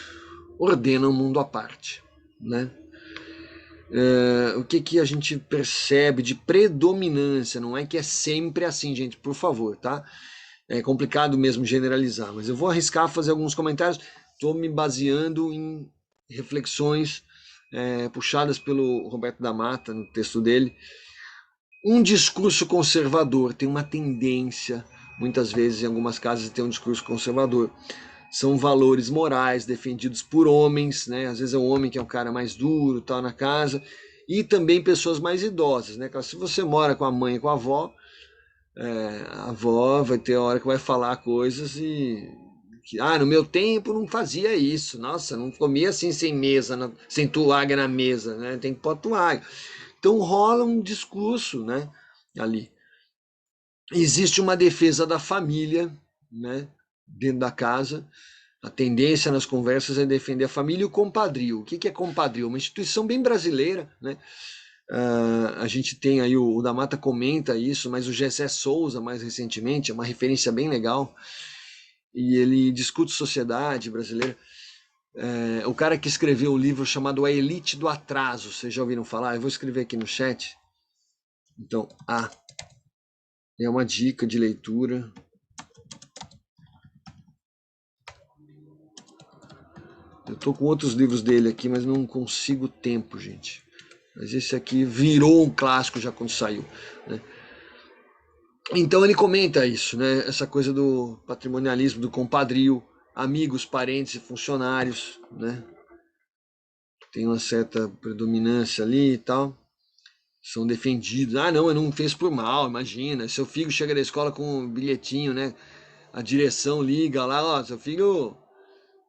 ordena um mundo à parte, né? O que a gente percebe de predominância? Não é que é sempre assim, gente, por favor, tá? É complicado mesmo generalizar, mas eu vou arriscar fazer alguns comentários. Estou me baseando em reflexões puxadas pelo Roberto da Mata no texto dele. Um discurso conservador tem uma tendência, muitas vezes em algumas casas, a ter um discurso conservador. São valores morais defendidos por homens, né? Às vezes é um homem que é um cara mais duro, tal, na casa, e também pessoas mais idosas, né? Se você mora com a mãe e com a avó vai ter hora que vai falar coisas no meu tempo não fazia isso. Nossa, não comia assim sem mesa, sem toalha na mesa, né? Tem que pôr toalha. Então rola um discurso, né? Ali. Existe uma defesa da família, né? Dentro da casa. A tendência nas conversas é defender a família e o compadrio. O que é compadrio? Uma instituição bem brasileira, né? A gente tem aí o da Mata comenta isso, mas o Gessé Souza, mais recentemente, é uma referência bem legal, e ele discute sociedade brasileira. O cara que escreveu um livro chamado A Elite do Atraso, vocês já ouviram falar? Eu vou escrever aqui no chat. Então, é uma dica de leitura. Eu tô com outros livros dele aqui, mas não consigo tempo, gente. Mas esse aqui virou um clássico já quando saiu, né? Então ele comenta isso, né? Essa coisa do patrimonialismo, do compadrio, amigos, parentes e funcionários, né? Tem uma certa predominância ali e tal. São defendidos. Ah, não, eu não fiz por mal, imagina. Seu filho chega da escola com um bilhetinho, né? A direção liga lá, ó, seu filho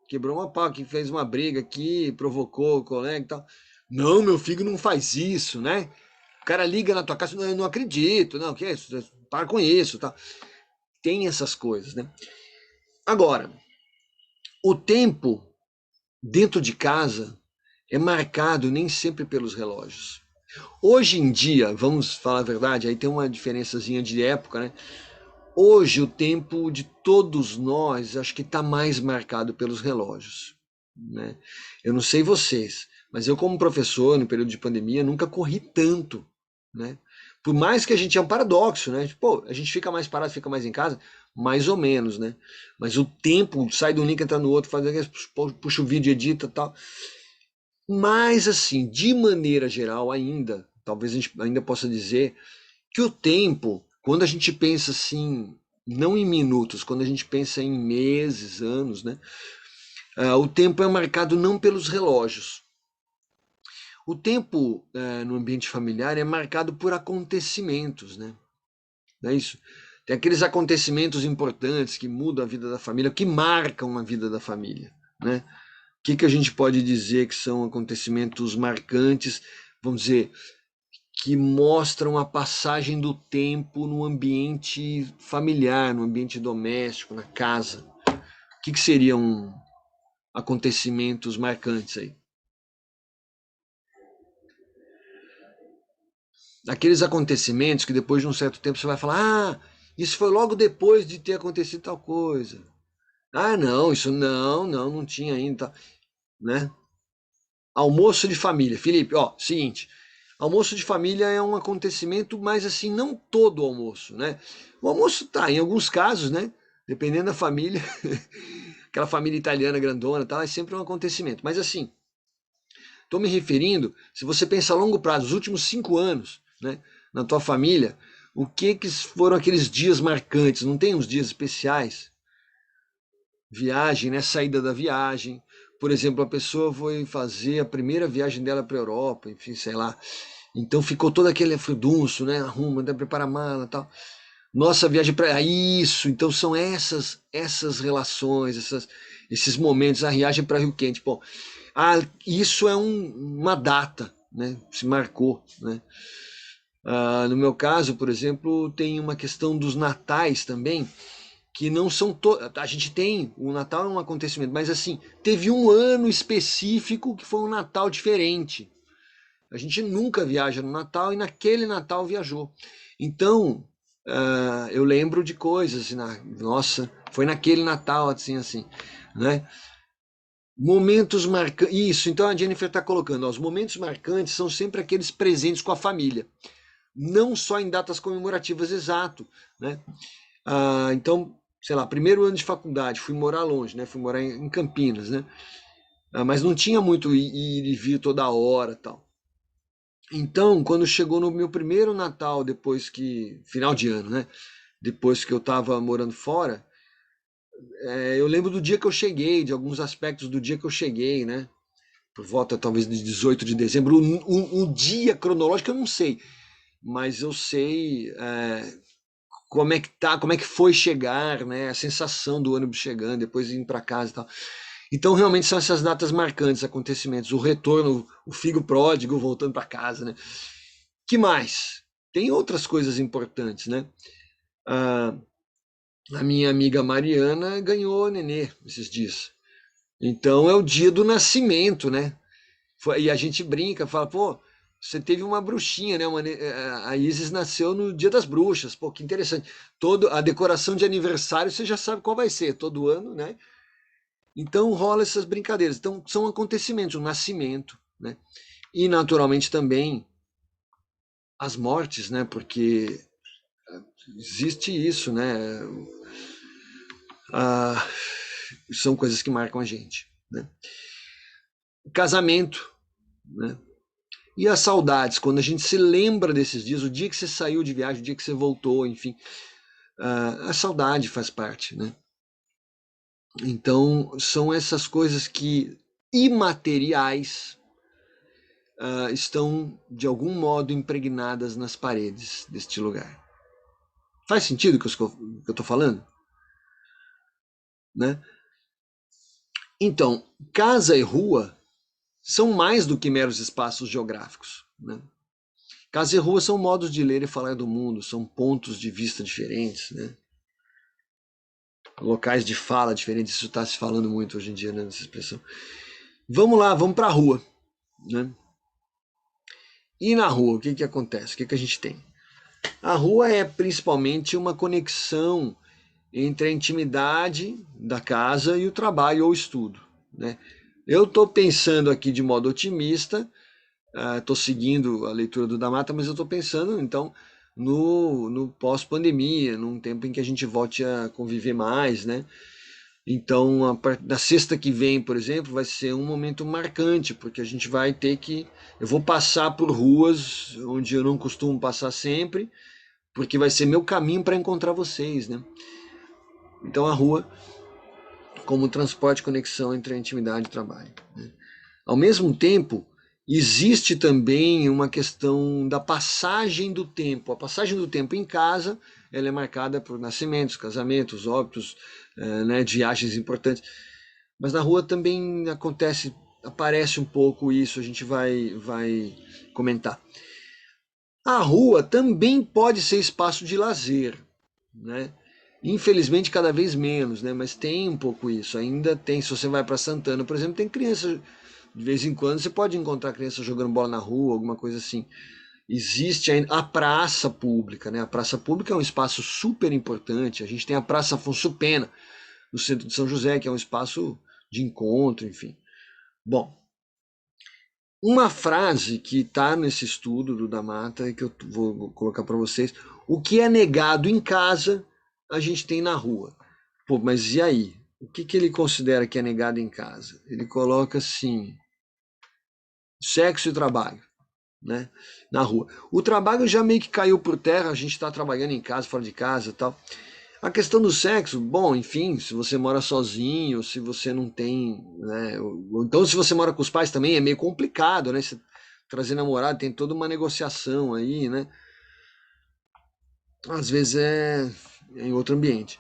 quebrou uma pau, que fez uma briga aqui, provocou o colega e tal. Não, meu filho não faz isso, né? O cara liga na tua casa, não, eu não acredito, não, que é isso? Para com isso, tá? Tem essas coisas, né? Agora, o tempo dentro de casa é marcado nem sempre pelos relógios. Hoje em dia, vamos falar a verdade, aí tem uma diferençazinha de época, né? Hoje o tempo de todos nós acho que está mais marcado pelos relógios, né? Eu não sei vocês, mas eu como professor no período de pandemia nunca corri tanto, né? Por mais que a gente é um paradoxo, né? Pô, a gente fica mais parado, fica mais em casa, mais ou menos, né? Mas o tempo sai de um link entra no outro, faz puxa o vídeo, edita, tal. Mas assim, de maneira geral ainda, talvez a gente ainda possa dizer que o tempo, quando a gente pensa assim, não em minutos, quando a gente pensa em meses, anos, né? O tempo é marcado não pelos relógios. O tempo no ambiente familiar é marcado por acontecimentos, né? Não é isso? Tem aqueles acontecimentos importantes que mudam a vida da família, que marcam a vida da família, né? O que a gente pode dizer que são acontecimentos marcantes, vamos dizer, que mostram a passagem do tempo no ambiente familiar, no ambiente doméstico, na casa? O que seriam acontecimentos marcantes aí? Aqueles acontecimentos que depois de um certo tempo você vai falar: isso foi logo depois de ter acontecido tal coisa. Ah, não, isso não tinha ainda, né? Almoço de família. Felipe, ó, seguinte, almoço de família é um acontecimento, mas assim, não todo o almoço, né? O almoço tá, em alguns casos, né? Dependendo da família, aquela família italiana grandona, tá, é sempre um acontecimento. Mas assim, estou me referindo, se você pensa a longo prazo, os últimos 5 anos, né, na tua família, o que foram aqueles dias marcantes? Não tem uns dias especiais? Viagem, né? Saída da viagem. Por exemplo, a pessoa foi fazer a primeira viagem dela para a Europa, enfim, sei lá. Então ficou todo aquele furdunço, né? Arruma, prepara a mala, tal. Nossa viagem para isso. Então são essas relações, esses momentos. A viagem para Rio Quente, pô. Isso é uma data, né? Se marcou, né? No meu caso, por exemplo, tem uma questão dos natais também, que não são a gente tem o Natal é um acontecimento, mas assim teve um ano específico que foi um Natal diferente. A gente nunca viaja no Natal e naquele Natal viajou. Então eu lembro de coisas assim, nossa, foi naquele Natal assim, né? Momentos marcantes. Isso, então a Jennifer está colocando, ó, os momentos marcantes são sempre aqueles presentes com a família, não só em datas comemorativas, exato, né? Então, sei lá, primeiro ano de faculdade, fui morar longe, né? Fui morar em Campinas, né? Mas não tinha muito ir e vir toda hora, tal. Então, quando chegou no meu primeiro Natal, depois que final de ano, né? Depois que eu estava morando fora, eu lembro do dia que eu cheguei, de alguns aspectos do dia que eu cheguei, né? Por volta talvez de 18 de dezembro. O dia cronológico eu não sei, mas eu sei como é que tá, como é que foi chegar, né? A sensação do ônibus chegando, depois indo para casa e tal. Então realmente são essas datas marcantes, acontecimentos, o retorno, o filho pródigo voltando para casa, né? Que mais? Tem outras coisas importantes, né? Ah, a minha amiga Mariana ganhou nenê esses dias. Então é o dia do nascimento, né? E a gente brinca, fala, pô, você teve uma bruxinha, né? A Isis nasceu no Dia das Bruxas. Pô, que interessante. A decoração de aniversário você já sabe qual vai ser, todo ano, né? Então rola essas brincadeiras. Então são acontecimentos, o nascimento, né? E naturalmente também as mortes, né? Porque existe isso, né? Ah, são coisas que marcam a gente, né? O casamento, né? E as saudades, quando a gente se lembra desses dias, o dia que você saiu de viagem, o dia que você voltou, enfim, a saudade faz parte, né? Então, são essas coisas que imateriais estão de algum modo impregnadas nas paredes deste lugar. Faz sentido o que eu estou falando? Né? Então, casa e rua são mais do que meros espaços geográficos. Né? Casa e rua são modos de ler e falar do mundo, são pontos de vista diferentes, né? Locais de fala diferentes, isso está se falando muito hoje em dia, né, nessa expressão. Vamos lá, vamos para a rua. Né? E na rua, o que, que acontece? O que, que a gente tem? A rua é principalmente uma conexão entre a intimidade da casa e o trabalho ou estudo. Né? Eu estou pensando aqui de modo otimista, estou seguindo a leitura do Damata, mas eu estou pensando, então, no pós-pandemia, num tempo em que a gente volte a conviver mais, né? Então, da sexta que vem, por exemplo, vai ser um momento marcante, porque a gente vai ter que. Eu vou passar por ruas onde eu não costumo passar sempre, porque vai ser meu caminho para encontrar vocês, né? Então, a rua como transporte e conexão entre a intimidade e o trabalho. Né? Ao mesmo tempo, existe também uma questão da passagem do tempo. A passagem do tempo em casa, ela é marcada por nascimentos, casamentos, óbitos, né, viagens importantes. Mas na rua também aparece um pouco isso, a gente vai comentar. A rua também pode ser espaço de lazer, né? Infelizmente cada vez menos, né? Mas tem um pouco isso. Ainda tem, se você vai para Santana, por exemplo, tem criança, de vez em quando você pode encontrar criança jogando bola na rua, alguma coisa assim. Existe a praça pública, né? A praça pública é um espaço super importante. A gente tem a Praça Afonso Pena, no centro de São José, que é um espaço de encontro, enfim. Bom, uma frase que está nesse estudo do Damata e que eu vou colocar para vocês: o que é negado em casa, a gente tem na rua. Pô, mas e aí? O que, que ele considera que é negado em casa? Ele coloca assim: sexo e trabalho, né? Na rua. O trabalho já meio que caiu por terra, a gente está trabalhando em casa, fora de casa e tal. A questão do sexo, bom, enfim, se você mora sozinho, se você não tem, né, ou então se você mora com os pais também é meio complicado, né? Você trazer namorado tem toda uma negociação aí, né? Às vezes é em outro ambiente.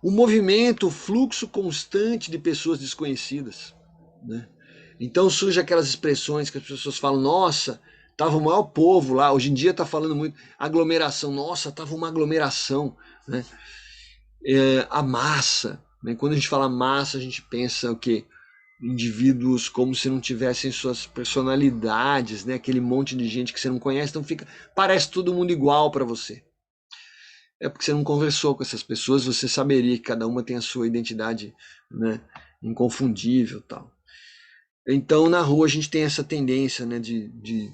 O movimento, o fluxo constante de pessoas desconhecidas, né? Então surgem aquelas expressões que as pessoas falam, nossa, tava o maior povo lá, hoje em dia tá falando muito aglomeração, nossa, tava uma aglomeração, né? A massa. Né? Quando a gente fala massa, a gente pensa o quê? Indivíduos como se não tivessem suas personalidades, né? Aquele monte de gente que você não conhece, então parece todo mundo igual para você. É porque você não conversou com essas pessoas, você saberia que cada uma tem a sua identidade, né? Inconfundível, tal. Então na rua a gente tem essa tendência, né? De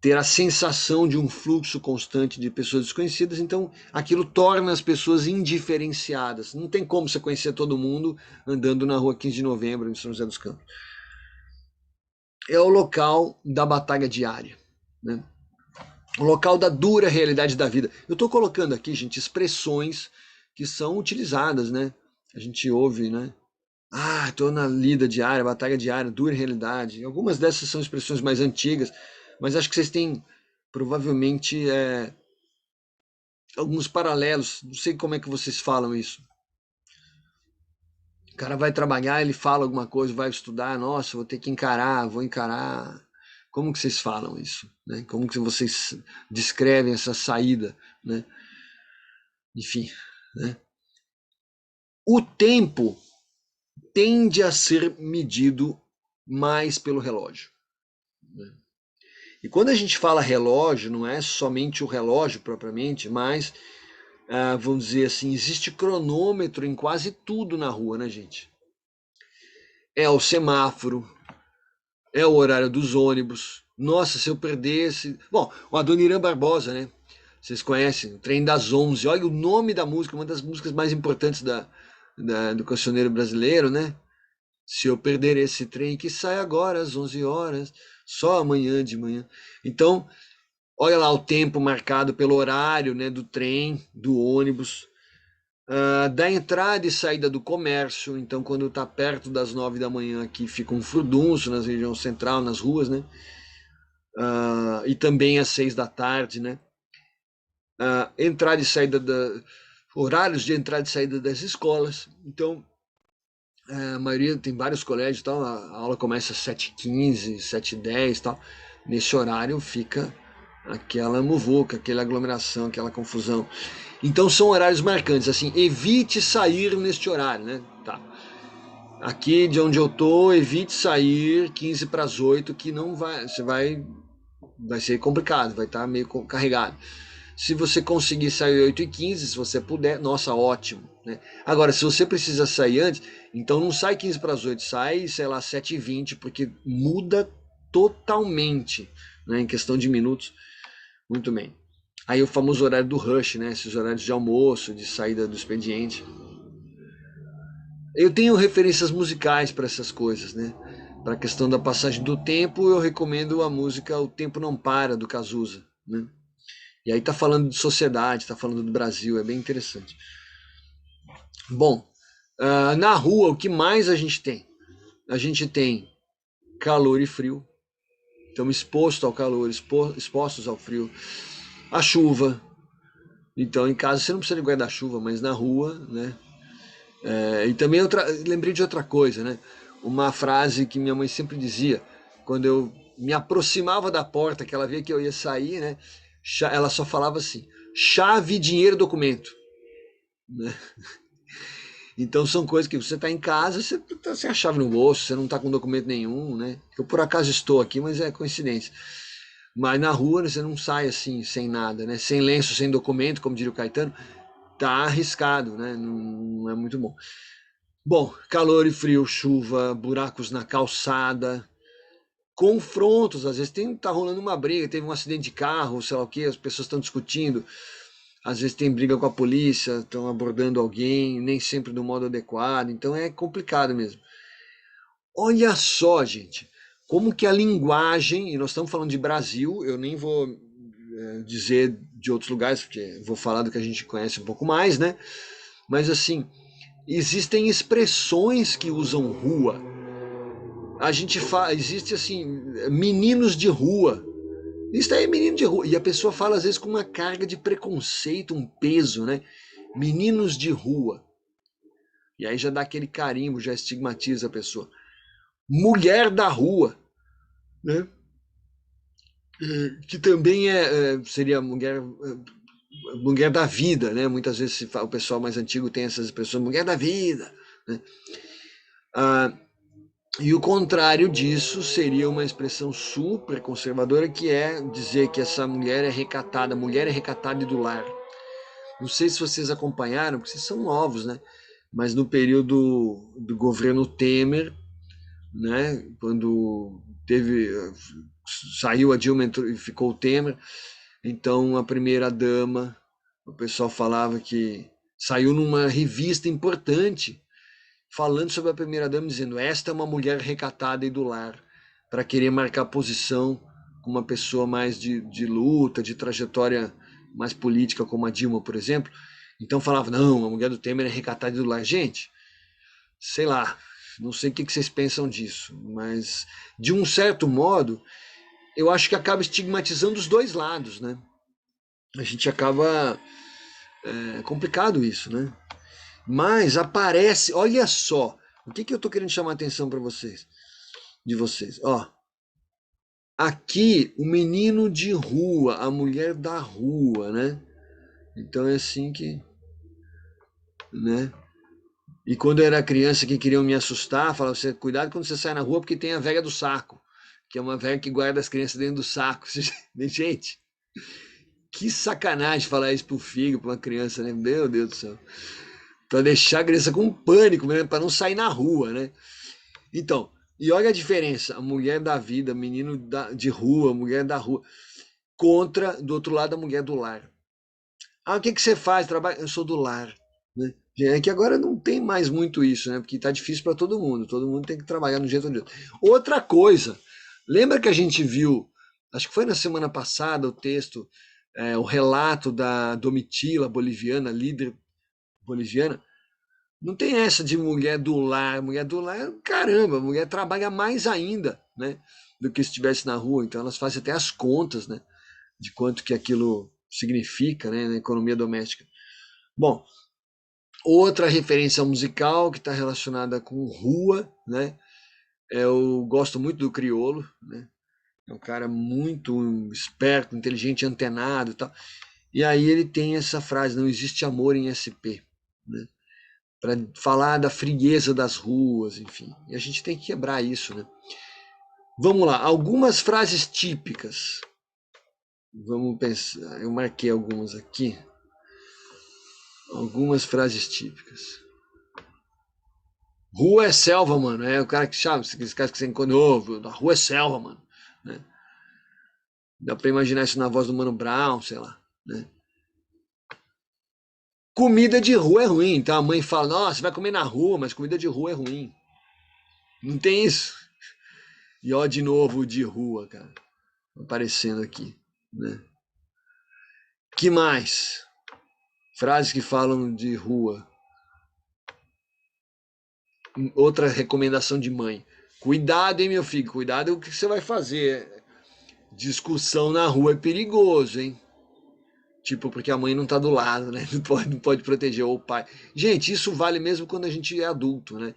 ter a sensação de um fluxo constante de pessoas desconhecidas, então aquilo torna as pessoas indiferenciadas. Não tem como você conhecer todo mundo andando na rua 15 de novembro em São José dos Campos. É o local da batalha diária, né? O local da dura realidade da vida. Eu estou colocando aqui, gente, expressões que são utilizadas, né? A gente ouve, né? Ah, estou na lida diária, batalha diária, dura realidade. Algumas dessas são expressões mais antigas, mas acho que vocês têm provavelmente alguns paralelos. Não sei como é que vocês falam isso. O cara vai trabalhar, ele fala alguma coisa, vai estudar, nossa, vou ter que encarar, vou encarar. Como que vocês falam isso? Né? Como que vocês descrevem essa saída? Né? Enfim, né? O tempo tende a ser medido mais pelo relógio. Né? E quando a gente fala relógio, não é somente o relógio propriamente, mas, vamos dizer assim, existe cronômetro em quase tudo na rua, né, gente? É o semáforo, é o horário dos ônibus. Nossa, se eu perdesse. Bom, o Adoniran Barbosa, né? Vocês conhecem, o Trem das 11. Olha o nome da música, uma das músicas mais importantes do cancioneiro brasileiro, né? Se eu perder esse trem que sai agora às 11 horas, só amanhã de manhã. Então, olha lá o tempo marcado pelo horário, né, do trem, do ônibus, da entrada e saída do comércio. Então, quando está perto das 9 da manhã, aqui fica um furdunço na região central, nas ruas, né? E também às 6 da tarde, né? Entrada e saída horários de entrada e saída das escolas. Então, a maioria tem vários colégios e tal, a aula começa às 7h15, 7h10 e tal. Nesse horário fica aquela muvuca, aquela aglomeração, aquela confusão. Então são horários marcantes, assim, evite sair neste horário, né? Tá. Aqui de onde eu tô, evite sair 15 para as 8, que não vai, vai ser complicado, vai estar meio carregado. Se você conseguir sair 8h15, se você puder, nossa, ótimo. Né? Agora, se você precisa sair antes, então não sai 15 para as 8, sai, sei lá, 7h20, porque muda totalmente, né, em questão de minutos. Muito bem. Aí o famoso horário do rush, né? Esses horários de almoço, de saída do expediente. Eu tenho referências musicais para essas coisas, né? Para a questão da passagem do tempo, eu recomendo a música O Tempo Não Para, do Cazuza, né? E aí tá falando de sociedade, tá falando do Brasil, é bem interessante. Bom, na rua, o que mais a gente tem? A gente tem calor e frio. Estamos expostos ao calor, expostos ao frio. A chuva. Então, em casa você não precisa de guarda-chuva, mas na rua, né? E também lembrei de outra coisa, né? Uma frase que minha mãe sempre dizia, quando eu me aproximava da porta, que ela via que eu ia sair, né? Ela só falava assim: chave, dinheiro, documento. Né? Então são coisas que você está em casa, você está sem a chave no bolso, você não está com documento nenhum, né? Eu por acaso estou aqui, mas é coincidência. Mas na rua você não sai assim, sem nada, né? Sem lenço, sem documento, como diria o Caetano, tá arriscado, né? Não, não é muito bom. Bom, calor e frio, chuva, buracos na calçada, confrontos, às vezes tá rolando uma briga, teve um acidente de carro, sei lá o que, as pessoas estão discutindo, às vezes tem briga com a polícia, estão abordando alguém, nem sempre do modo adequado, então é complicado mesmo. Olha só, gente, como que a linguagem, e nós estamos falando de Brasil, eu nem vou dizer de outros lugares, porque vou falar do que a gente conhece um pouco mais, né? Mas assim, existem expressões que usam rua. A gente fala, existe assim, meninos de rua. Isso aí é menino de rua. E a pessoa fala às vezes com uma carga de preconceito, um peso, né? Meninos de rua. E aí já dá aquele carimbo, já estigmatiza a pessoa. Mulher da rua, né? Que também seria mulher da vida, né? Muitas vezes o pessoal mais antigo tem essas expressões, mulher da vida, né? Ah, e o contrário disso seria uma expressão super conservadora, que é dizer que essa mulher é recatada e do lar. Não sei se vocês acompanharam, porque vocês são novos, né? Mas no período do governo Temer, né? Quando saiu a Dilma e ficou o Temer, então a primeira dama, o pessoal falava que saiu numa revista importante falando sobre a primeira-dama, dizendo: esta é uma mulher recatada e do lar, para querer marcar posição com uma pessoa mais de luta, de trajetória mais política, como a Dilma, por exemplo. Então falava: não, a mulher do Temer é recatada e do lar. Gente, sei lá, não sei o que vocês pensam disso, mas de um certo modo, eu acho que acaba estigmatizando os dois lados, né? A gente acaba. É complicado isso, né? Mas aparece, olha só, o que eu tô querendo chamar a atenção para vocês, de vocês, ó. Aqui, o menino de rua, a mulher da rua, né? Então é assim que, né? E quando eu era criança que queriam me assustar, falavam você, cuidado quando você sai na rua porque tem a velha do saco, que é uma velha que guarda as crianças dentro do saco. Gente, que sacanagem falar isso pro filho, pra uma criança, né? Meu Deus do céu. Pra deixar a criança com pânico, né? Pra não sair na rua, né? Então, e olha a diferença, a mulher da vida, menino de rua, mulher da rua, contra, do outro lado, a mulher do lar. Ah, o que você faz? Trabalho? Eu sou do lar. Né? É que agora não tem mais muito isso, né? Porque tá difícil para todo mundo tem que trabalhar no jeito de outro. Outra coisa, lembra que a gente viu, acho que foi na semana passada, o texto, o relato da Domitila, boliviana, líder boliviana. Não tem essa de mulher do lar, caramba, a mulher trabalha mais ainda, né? Do que se estivesse na rua, então elas fazem até as contas, né? De quanto que aquilo significa, né? Na economia doméstica. Bom, outra referência musical que está relacionada com rua, né? Eu gosto muito do Criolo, né? É um cara muito esperto, inteligente, antenado e tal. E aí ele tem essa frase: não existe amor em SP, né? Para falar da frieza das ruas, enfim. E a gente tem que quebrar isso, né? Vamos lá, algumas frases típicas. Vamos pensar, eu marquei algumas aqui. Algumas frases típicas. Rua é selva, mano. É o cara que chama, esse cara que você encontrou, a rua é selva, mano. Né? Dá pra imaginar isso na voz do Mano Brown, sei lá. Né? Comida de rua é ruim. Então a mãe fala: nossa, você vai comer na rua, mas comida de rua é ruim. Não tem isso. E ó, de novo o de rua, cara. Aparecendo aqui. Né? Que mais? Frases que falam de rua. Outra recomendação de mãe. Cuidado, hein, meu filho? Cuidado com o que você vai fazer. Discussão na rua é perigoso, hein? Tipo, porque a mãe não tá do lado, né? Não pode proteger ou o pai. Gente, isso vale mesmo quando a gente é adulto, né?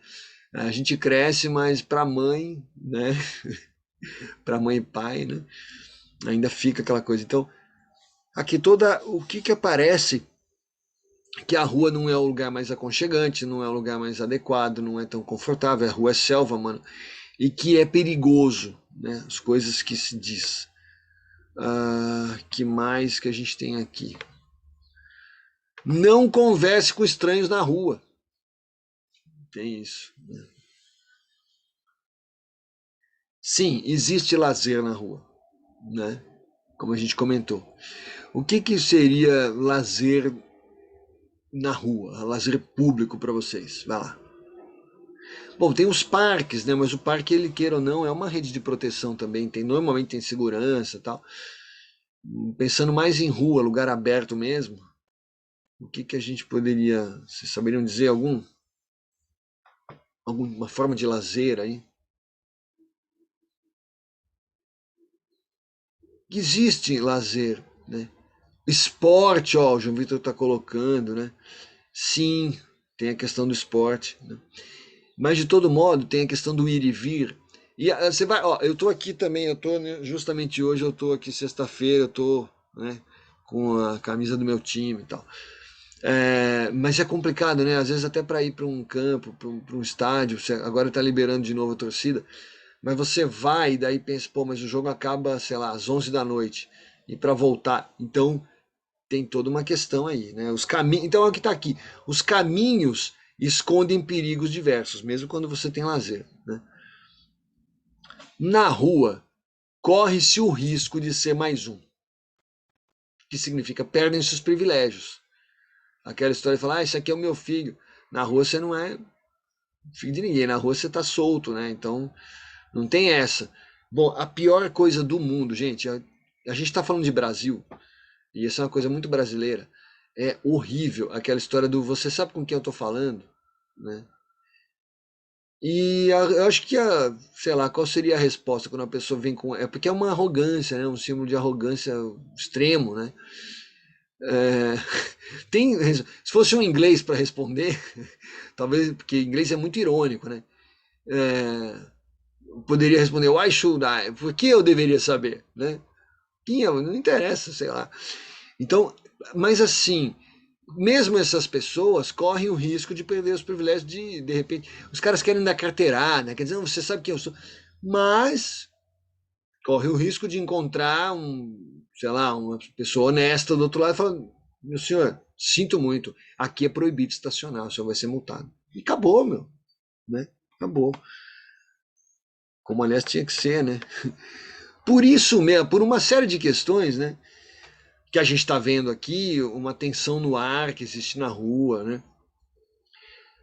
A gente cresce, mas pra mãe, né? Pra mãe e pai, né? Ainda fica aquela coisa. Então, aqui toda. O que que aparece que a rua não é o lugar mais aconchegante, não é o lugar mais adequado, não é tão confortável. A rua é selva, mano. E que é perigoso, né? As coisas que se diz. Que mais que a gente tem aqui? Não converse com estranhos na rua. Tem isso. Né? Sim, existe lazer na rua, né? Como a gente comentou. O que que seria lazer na rua, lazer público para vocês? Vai lá. Bom, tem os parques, né? Mas o parque, ele queira ou não, é uma rede de proteção também. Normalmente tem segurança e tal. Pensando mais em rua, lugar aberto mesmo, o que que a gente poderia, vocês saberiam dizer alguma forma de lazer aí? Existe lazer, né? Esporte, ó, o João Vitor está colocando, né? Sim, tem a questão do esporte, né? Mas de todo modo tem a questão do ir e vir. E você vai, ó, eu tô aqui também, eu tô né, justamente hoje, eu tô aqui sexta-feira, eu tô, né, com a camisa do meu time e tal. Mas é complicado, né? Às vezes até para ir para um campo, para um estádio, você agora está liberando de novo a torcida, mas você vai e daí pensa, pô, mas o jogo acaba, sei lá, às 11 da noite e para voltar, então tem toda uma questão aí, né? Os caminhos, então é o que está aqui. Os caminhos escondem perigos diversos, mesmo quando você tem lazer, né? Na rua, corre-se o risco de ser mais um, que significa perdem-se os privilégios. Aquela história de falar, esse aqui é o meu filho. Na rua você não é filho de ninguém, na rua você tá solto, né? Então não tem essa. Bom, a pior coisa do mundo, gente, a gente tá falando de Brasil, e isso é uma coisa muito brasileira. É horrível aquela história do você sabe com quem eu tô falando, né? Eu acho que sei lá, qual seria a resposta quando a pessoa vem com, é porque é uma arrogância, né? Um símbolo de arrogância extremo, né? É, tem, se fosse um inglês para responder, talvez, porque inglês é muito irônico, né? É, poderia responder, why should I? Por que eu deveria saber, né? Não interessa, sei lá. Então, mas assim, mesmo essas pessoas correm o risco de perder os privilégios de repente, os caras querem dar carteirada, quer dizer, você sabe quem eu sou, mas corre o risco de encontrar sei lá, uma pessoa honesta do outro lado e falar, meu senhor, sinto muito, aqui é proibido estacionar, o senhor vai ser multado. E acabou, meu, né? Acabou. Como aliás tinha que ser, né? Por isso mesmo, por uma série de questões, né? Que a gente está vendo aqui, uma tensão no ar que existe na rua, né?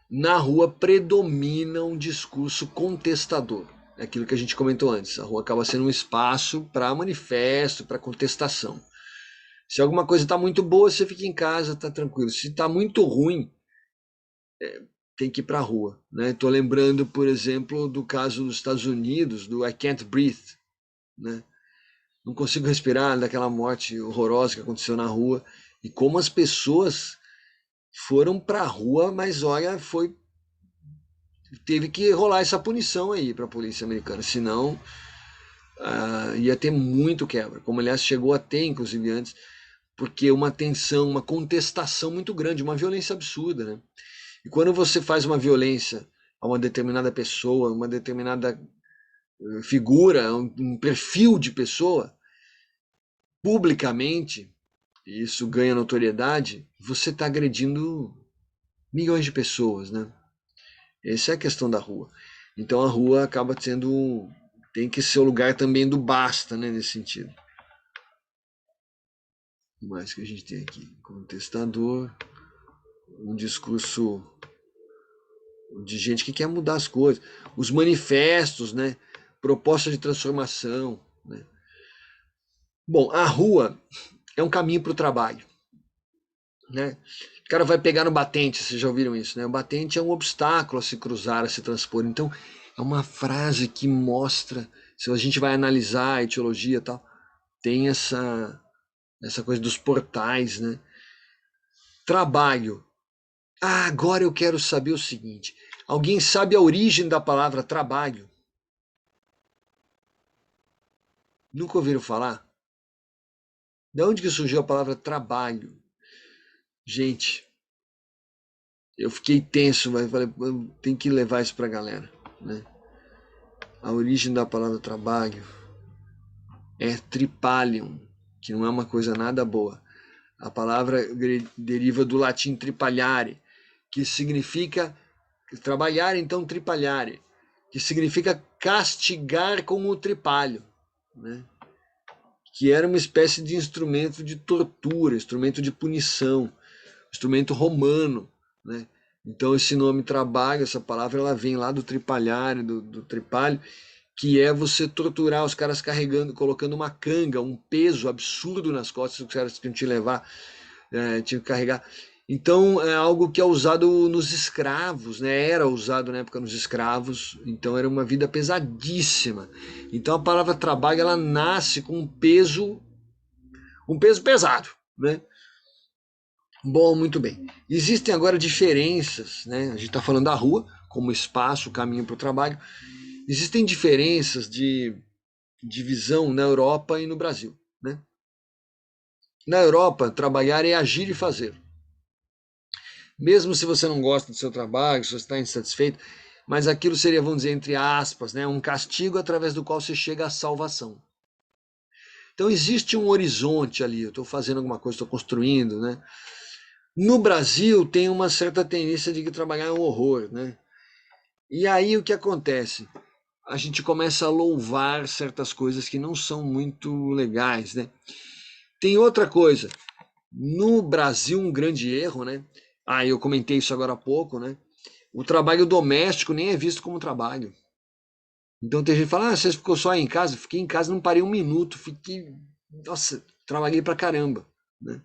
Na rua predomina um discurso contestador. É aquilo que a gente comentou antes. A rua acaba sendo um espaço para manifesto, para contestação. Se alguma coisa está muito boa, você fica em casa, está tranquilo. Se está muito ruim, tem que ir para a rua. Estou lembrando, por exemplo, do caso dos Estados Unidos, do I Can't Breathe. Né? Não consigo respirar, daquela morte horrorosa que aconteceu na rua. E como as pessoas foram para a rua, mas olha, teve que rolar essa punição aí para a polícia americana, senão ia ter muito quebra, como aliás chegou a ter, inclusive antes, porque uma tensão, uma contestação muito grande, uma violência absurda, né? E quando você faz uma violência a uma determinada pessoa, uma determinada figura, um perfil de pessoa, publicamente, e isso ganha notoriedade, você está agredindo milhões de pessoas, né? Essa é a questão da rua. Então a rua acaba sendo, tem que ser o lugar também do basta, né, nesse sentido. O mais que a gente tem aqui? Contestador, um discurso de gente que quer mudar as coisas. Os manifestos, né? Proposta de transformação. Né? Bom, a rua é um caminho para o trabalho. Né? O cara vai pegar no batente, vocês já ouviram isso, né? O batente é um obstáculo a se cruzar, a se transpor. Então, é uma frase que mostra, se a gente vai analisar a etiologia e tal, tem essa coisa dos portais, né? Trabalho. Ah, agora eu quero saber o seguinte: alguém sabe a origem da palavra trabalho? Nunca ouviram falar? De onde que surgiu a palavra trabalho? Gente, eu fiquei tenso, mas falei, tem que levar isso para a galera, né? A origem da palavra trabalho é tripalium, que não é uma coisa nada boa. A palavra deriva do latim tripaliare, que significa trabalhar, então tripaliare, que significa castigar com o tripalho, né? Que era uma espécie de instrumento de tortura, instrumento de punição, instrumento romano, né? Então esse nome trabalho, essa palavra, ela vem lá do tripalhare, do tripalho, que é você torturar os caras carregando, colocando uma canga, um peso absurdo nas costas, os caras tinham que levar, tinham que carregar. Então é algo que é usado nos escravos, né? Era usado na época nos escravos, então era uma vida pesadíssima. Então a palavra trabalho ela nasce com um peso pesado, né? Bom, muito bem. Existem agora diferenças, né? A gente está falando da rua como espaço, caminho para o trabalho. Existem diferenças de divisão na Europa e no Brasil, né? Na Europa, trabalhar é agir e fazer. Mesmo se você não gosta do seu trabalho, se você está insatisfeito, mas aquilo seria, vamos dizer, entre aspas, né, um castigo através do qual você chega à salvação. Então existe um horizonte ali, eu estou fazendo alguma coisa, estou construindo, né? No Brasil tem uma certa tendência de que trabalhar é um horror, né? E aí o que acontece? A gente começa a louvar certas coisas que não são muito legais, né? Tem outra coisa, no Brasil um grande erro, né? Ah, eu comentei isso agora há pouco, né? O trabalho doméstico nem é visto como trabalho. Então tem gente que fala, você ficou só em casa? Fiquei em casa, não parei um minuto, fiquei. Nossa, trabalhei pra caramba. Né?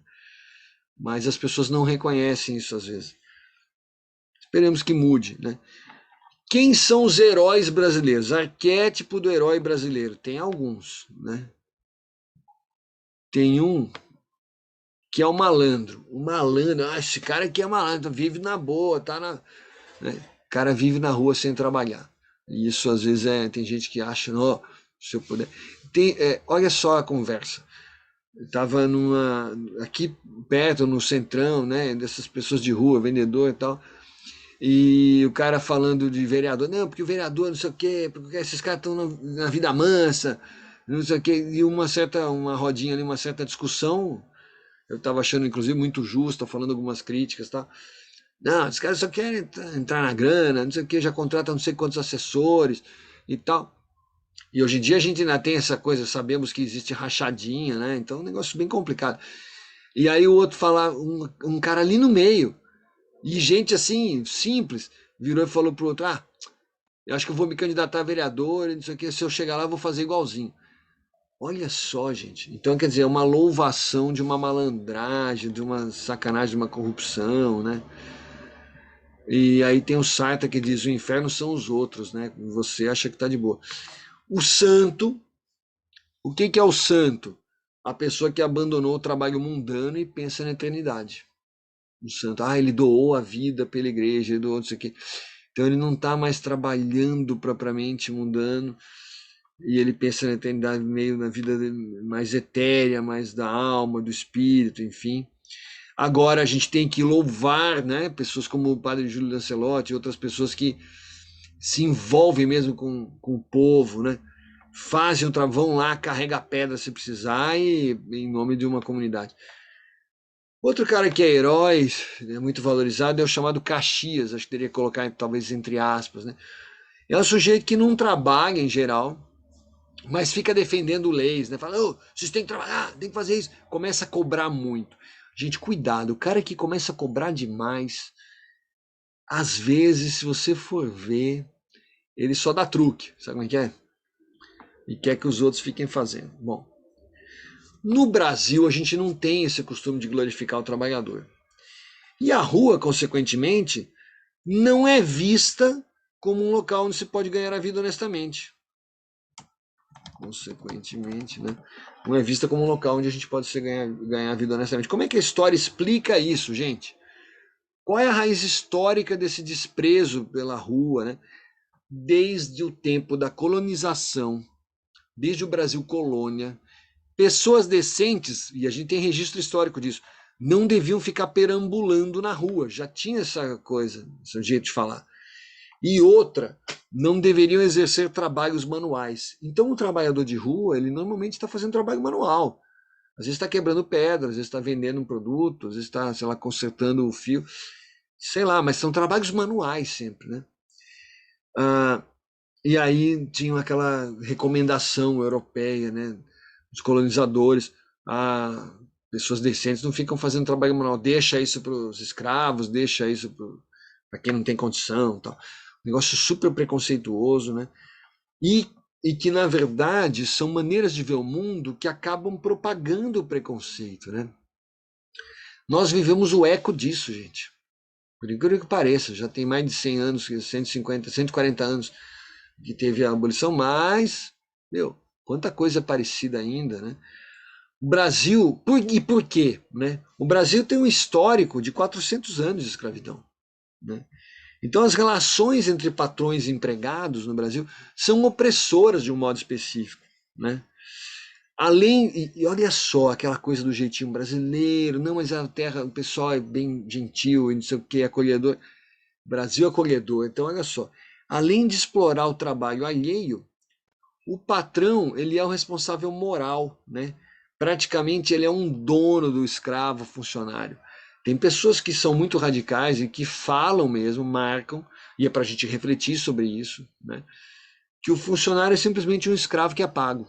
Mas as pessoas não reconhecem isso às vezes. Esperemos que mude. Né? Quem são os heróis brasileiros? Arquétipo do herói brasileiro. Tem alguns, né? Tem um que é o malandro. O malandro, esse cara aqui é malandro, vive na boa, tá na, né? O cara vive na rua sem trabalhar. E isso às vezes tem gente que acha, não, se eu puder. Olha só a conversa. Eu estava aqui perto, no centrão, né? Dessas pessoas de rua, vendedor e tal. E o cara falando de vereador, não, porque o vereador não sei o quê, porque esses caras estão na vida mansa, não sei o quê. E uma rodinha ali, uma certa discussão. Eu estava achando, inclusive, muito justa, falando algumas críticas, tá? Não, os caras só querem entrar na grana, não sei o que, já contratam não sei quantos assessores e tal. E hoje em dia a gente ainda tem essa coisa, sabemos que existe rachadinha, né? Então é um negócio bem complicado. E aí o outro fala, um cara ali no meio, e gente assim, simples, virou e falou pro outro: ah, eu acho que eu vou me candidatar a vereador, e não sei o que, se eu chegar lá eu vou fazer igualzinho. Olha só, gente. Então, quer dizer, é uma louvação de uma malandragem, de uma sacanagem, de uma corrupção, né? E aí tem o Sartre que diz: o inferno são os outros, né? Você acha que tá de boa. O santo, o que que é o santo? A pessoa que abandonou o trabalho mundano e pensa na eternidade. O santo, ele doou a vida pela igreja, ele doou não sei o quê. Então ele não está mais trabalhando propriamente mundano e ele pensa na eternidade, meio na vida mais etérea, mais da alma, do espírito, enfim. Agora a gente tem que louvar, né, pessoas como o padre Júlio Lancelotti e outras pessoas que se envolvem mesmo com o povo, né? Fazem o trabalho, vão lá, carrega a pedra se precisar e em nome de uma comunidade. Outro cara que é herói, é muito valorizado, é o chamado Caxias, acho que teria que colocar talvez entre aspas, né? É um sujeito que não trabalha em geral, mas fica defendendo leis, né? Fala, oh, vocês têm que trabalhar, tem que fazer isso. Começa a cobrar muito. Gente, cuidado, o cara que começa a cobrar demais, às vezes, se você for ver, ele só dá truque, sabe como é que é? E quer que os outros fiquem fazendo. Bom, no Brasil a gente não tem esse costume de glorificar o trabalhador. E a rua, consequentemente, não é vista como um local onde se pode ganhar a vida honestamente. Consequentemente, né? Não é vista como um local onde a gente pode ganhar a vida honestamente. Como é que a história explica isso, gente? Qual é a raiz histórica desse desprezo pela rua, né? Desde o tempo da colonização, desde o Brasil colônia, pessoas decentes, e a gente tem registro histórico disso, não deviam ficar perambulando na rua. Já tinha essa coisa, esse jeito de falar. E outra, não deveriam exercer trabalhos manuais. Então, o trabalhador de rua, ele normalmente está fazendo trabalho manual. Às vezes está quebrando pedra, às vezes está vendendo um produto, às vezes está, sei lá, consertando o fio. Sei lá, mas são trabalhos manuais sempre, né? Ah, e aí tinha aquela recomendação europeia, né? Os colonizadores, pessoas decentes não ficam fazendo trabalho manual, deixa isso para os escravos, deixa isso para quem não tem condição, tal. Um negócio super preconceituoso, né? E, e que, na verdade, são maneiras de ver o mundo que acabam propagando o preconceito, né? Nós vivemos o eco disso, gente. Por incrível que pareça, já tem mais de 100 anos, 150, 140 anos que teve a abolição, mas, meu, quanta coisa parecida ainda, né? O Brasil, e por quê? Né? O Brasil tem um histórico de 400 anos de escravidão. Né? Então, as relações entre patrões e empregados no Brasil são opressoras de um modo específico. Né? Além, e olha só aquela coisa do jeitinho brasileiro, não, mas a terra, o pessoal é bem gentil e não sei o que, acolhedor. Brasil acolhedor. Então, olha só, além de explorar o trabalho alheio, o patrão ele é o responsável moral, né? Praticamente ele é um dono do escravo funcionário. Tem pessoas que são muito radicais e que falam mesmo, marcam, e é para a gente refletir sobre isso, né? Que o funcionário é simplesmente um escravo que é pago.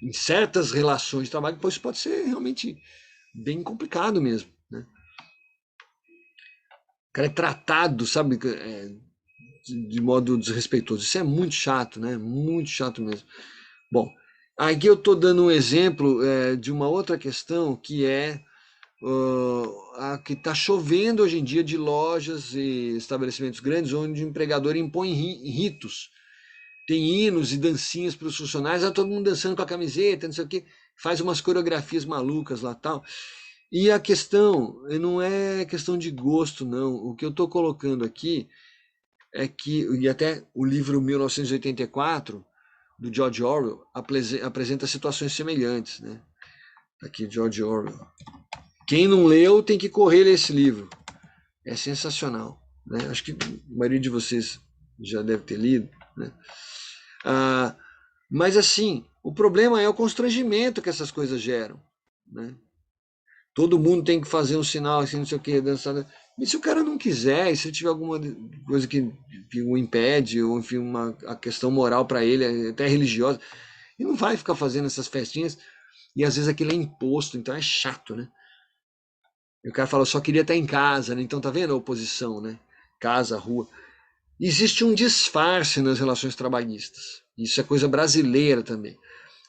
Em certas relações de trabalho, pois pode ser realmente bem complicado mesmo, né? O cara é tratado, sabe, de modo desrespeitoso. Isso é muito chato, né? Muito chato mesmo. Bom, aqui eu estou dando um exemplo de uma outra questão que é que está chovendo hoje em dia de lojas e estabelecimentos grandes onde o empregador impõe ritos. Tem hinos e dancinhas para os funcionários, todo mundo dançando com a camiseta, não sei o quê, faz umas coreografias malucas lá tal. E a questão não é questão de gosto, não. O que eu estou colocando aqui é que, e até o livro 1984, do George Orwell, apresenta situações semelhantes, né? Aqui, George Orwell. Quem não leu tem que correr ler esse livro. É sensacional, né? Acho que a maioria de vocês já deve ter lido, né? Mas assim, o problema é o constrangimento que essas coisas geram, né? Todo mundo tem que fazer um sinal assim, não sei o que, dançar. E se o cara não quiser, e se tiver alguma coisa que o impede, ou enfim, a questão moral para ele, até religiosa, ele não vai ficar fazendo essas festinhas, e às vezes aquilo é imposto, então é chato, né? E o cara fala, eu só queria estar em casa, né? Então tá vendo a oposição, né? Casa, rua. Existe um disfarce nas relações trabalhistas. Isso é coisa brasileira também.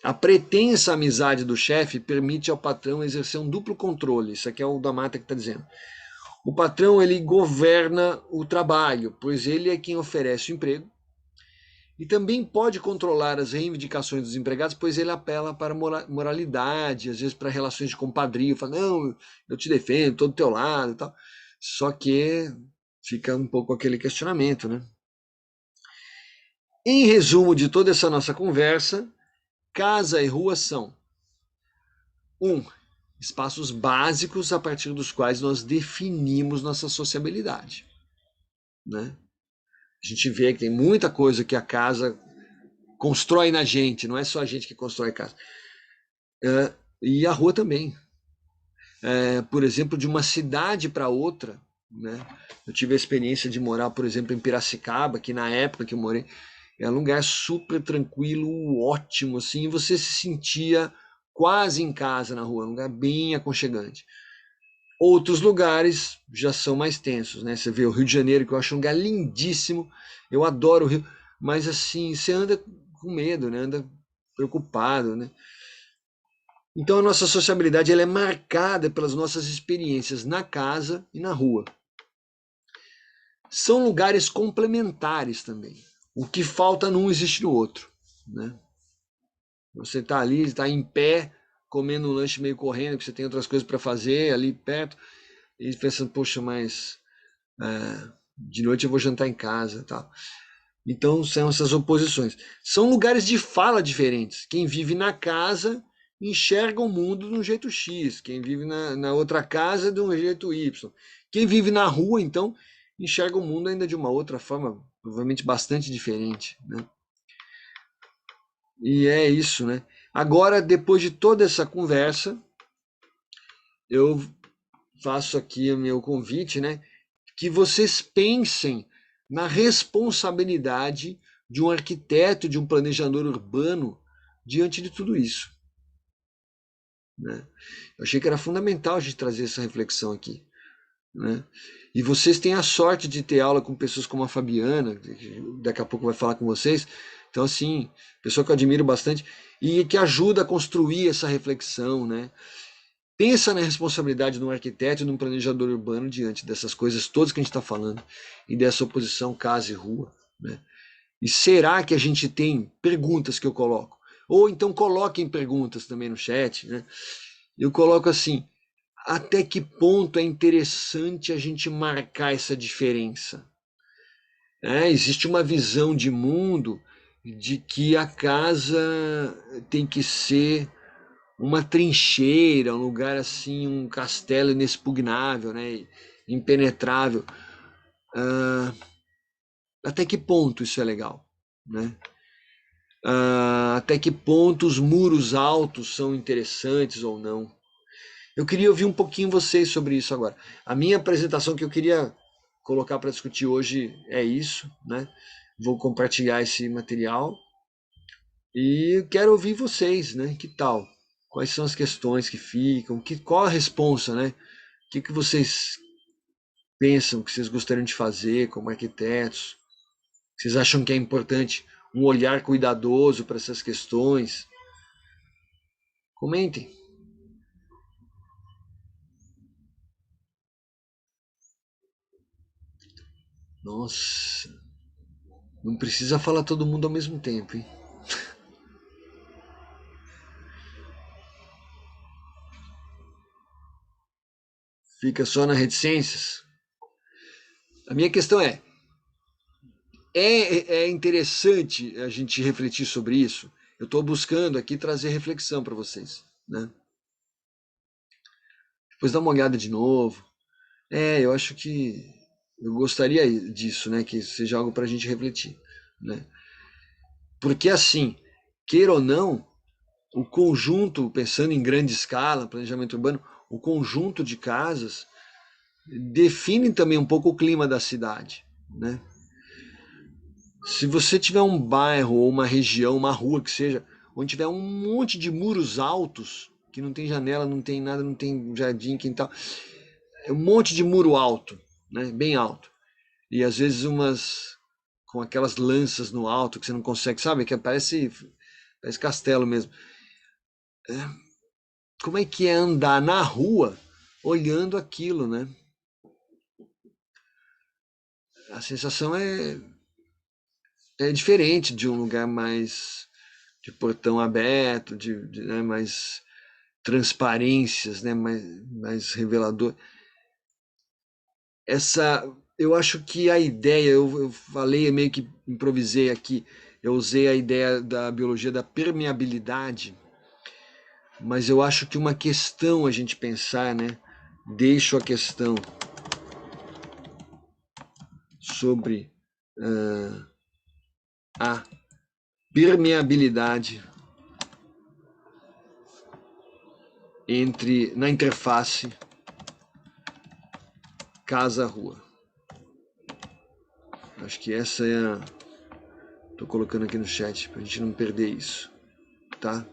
A pretensa amizade do chefe permite ao patrão exercer um duplo controle. Isso aqui é o da Mata que está dizendo. O patrão ele governa o trabalho, pois ele é quem oferece o emprego, e também pode controlar as reivindicações dos empregados, pois ele apela para moralidade, às vezes para relações de compadrio, fala, não, eu te defendo, estou do teu lado e tal. Só que fica um pouco aquele questionamento, né? Em resumo de toda essa nossa conversa, casa e rua são espaços básicos a partir dos quais nós definimos nossa sociabilidade, né? A gente vê que tem muita coisa que a casa constrói na gente, não é só a gente que constrói casa. E a rua também. Por exemplo, de uma cidade para outra, né? Eu tive a experiência de morar, por exemplo, em Piracicaba, que na época que eu morei, era um lugar super tranquilo, ótimo, assim, e você se sentia quase em casa na rua, um lugar bem aconchegante. Outros lugares já são mais tensos, né? Você vê o Rio de Janeiro, que eu acho um lugar lindíssimo, eu adoro o Rio, mas assim, você anda com medo, né? Anda preocupado, né? Então a nossa sociabilidade ela é marcada pelas nossas experiências na casa e na rua. São lugares complementares também. O que falta num existe no outro, né? Você está ali, está em pé, comendo um lanche meio correndo, porque você tem outras coisas para fazer ali perto, e pensando, poxa, mas de noite eu vou jantar em casa, tal. Então são essas oposições. São lugares de fala diferentes. Quem vive na casa enxerga o mundo de um jeito X, quem vive na outra casa de um jeito Y. Quem vive na rua, então, enxerga o mundo ainda de uma outra forma, provavelmente bastante diferente, né? E é isso, né? Agora, depois de toda essa conversa, eu faço aqui o meu convite, né? Que vocês pensem na responsabilidade de um arquiteto, de um planejador urbano diante de tudo isso, né? Eu achei que era fundamental a gente trazer essa reflexão aqui, né? E vocês têm a sorte de ter aula com pessoas como a Fabiana, que daqui a pouco vai falar com vocês. Então, assim, pessoa que eu admiro bastante e que ajuda a construir essa reflexão, né? Pensa na responsabilidade de um arquiteto e de um planejador urbano diante dessas coisas todas que a gente está falando e dessa oposição casa e rua, né? E será que a gente tem perguntas que eu coloco? Ou então coloquem perguntas também no chat, né? Eu coloco assim, até que ponto é interessante a gente marcar essa diferença? Existe uma visão de mundo de que a casa tem que ser uma trincheira, um lugar assim, um castelo inexpugnável, né? Impenetrável. Até que ponto isso é legal, né? Até que ponto os muros altos são interessantes ou não? Eu queria ouvir um pouquinho vocês sobre isso agora. A minha apresentação que eu queria colocar para discutir hoje é isso, né? Vou compartilhar esse material e quero ouvir vocês, né? Que tal? Quais são as questões que ficam? Qual a responsa, né? O que vocês pensam que vocês gostariam de fazer como arquitetos? Vocês acham que é importante um olhar cuidadoso para essas questões? Comentem. Nossa, não precisa falar todo mundo ao mesmo tempo, hein? Fica só na reticências. A minha questão é interessante a gente refletir sobre isso. Eu estou buscando aqui trazer reflexão para vocês, né? Depois dá uma olhada de novo. Eu acho que eu gostaria disso, né? Que seja algo para a gente refletir, né? Porque assim, queira ou não, o conjunto, pensando em grande escala, planejamento urbano, o conjunto de casas define também um pouco o clima da cidade, né? Se você tiver um bairro ou uma região, uma rua que seja, onde tiver um monte de muros altos, que não tem janela, não tem nada, não tem jardim, quintal, é um monte de muro alto, né? Bem alto. E às vezes umas com aquelas lanças no alto que você não consegue, sabe? Que parece castelo mesmo. Como é que é andar na rua olhando aquilo, né? A sensação é diferente de um lugar mais de portão aberto, né, mais transparências, né, mais revelador. Eu acho que a ideia, eu falei, meio que improvisei aqui, eu usei a ideia da biologia da permeabilidade, mas eu acho que uma questão a gente pensar, né, deixo a questão sobre a permeabilidade na interface casa-rua. Acho que essa é a. Tô colocando aqui no chat pra gente não perder isso, tá?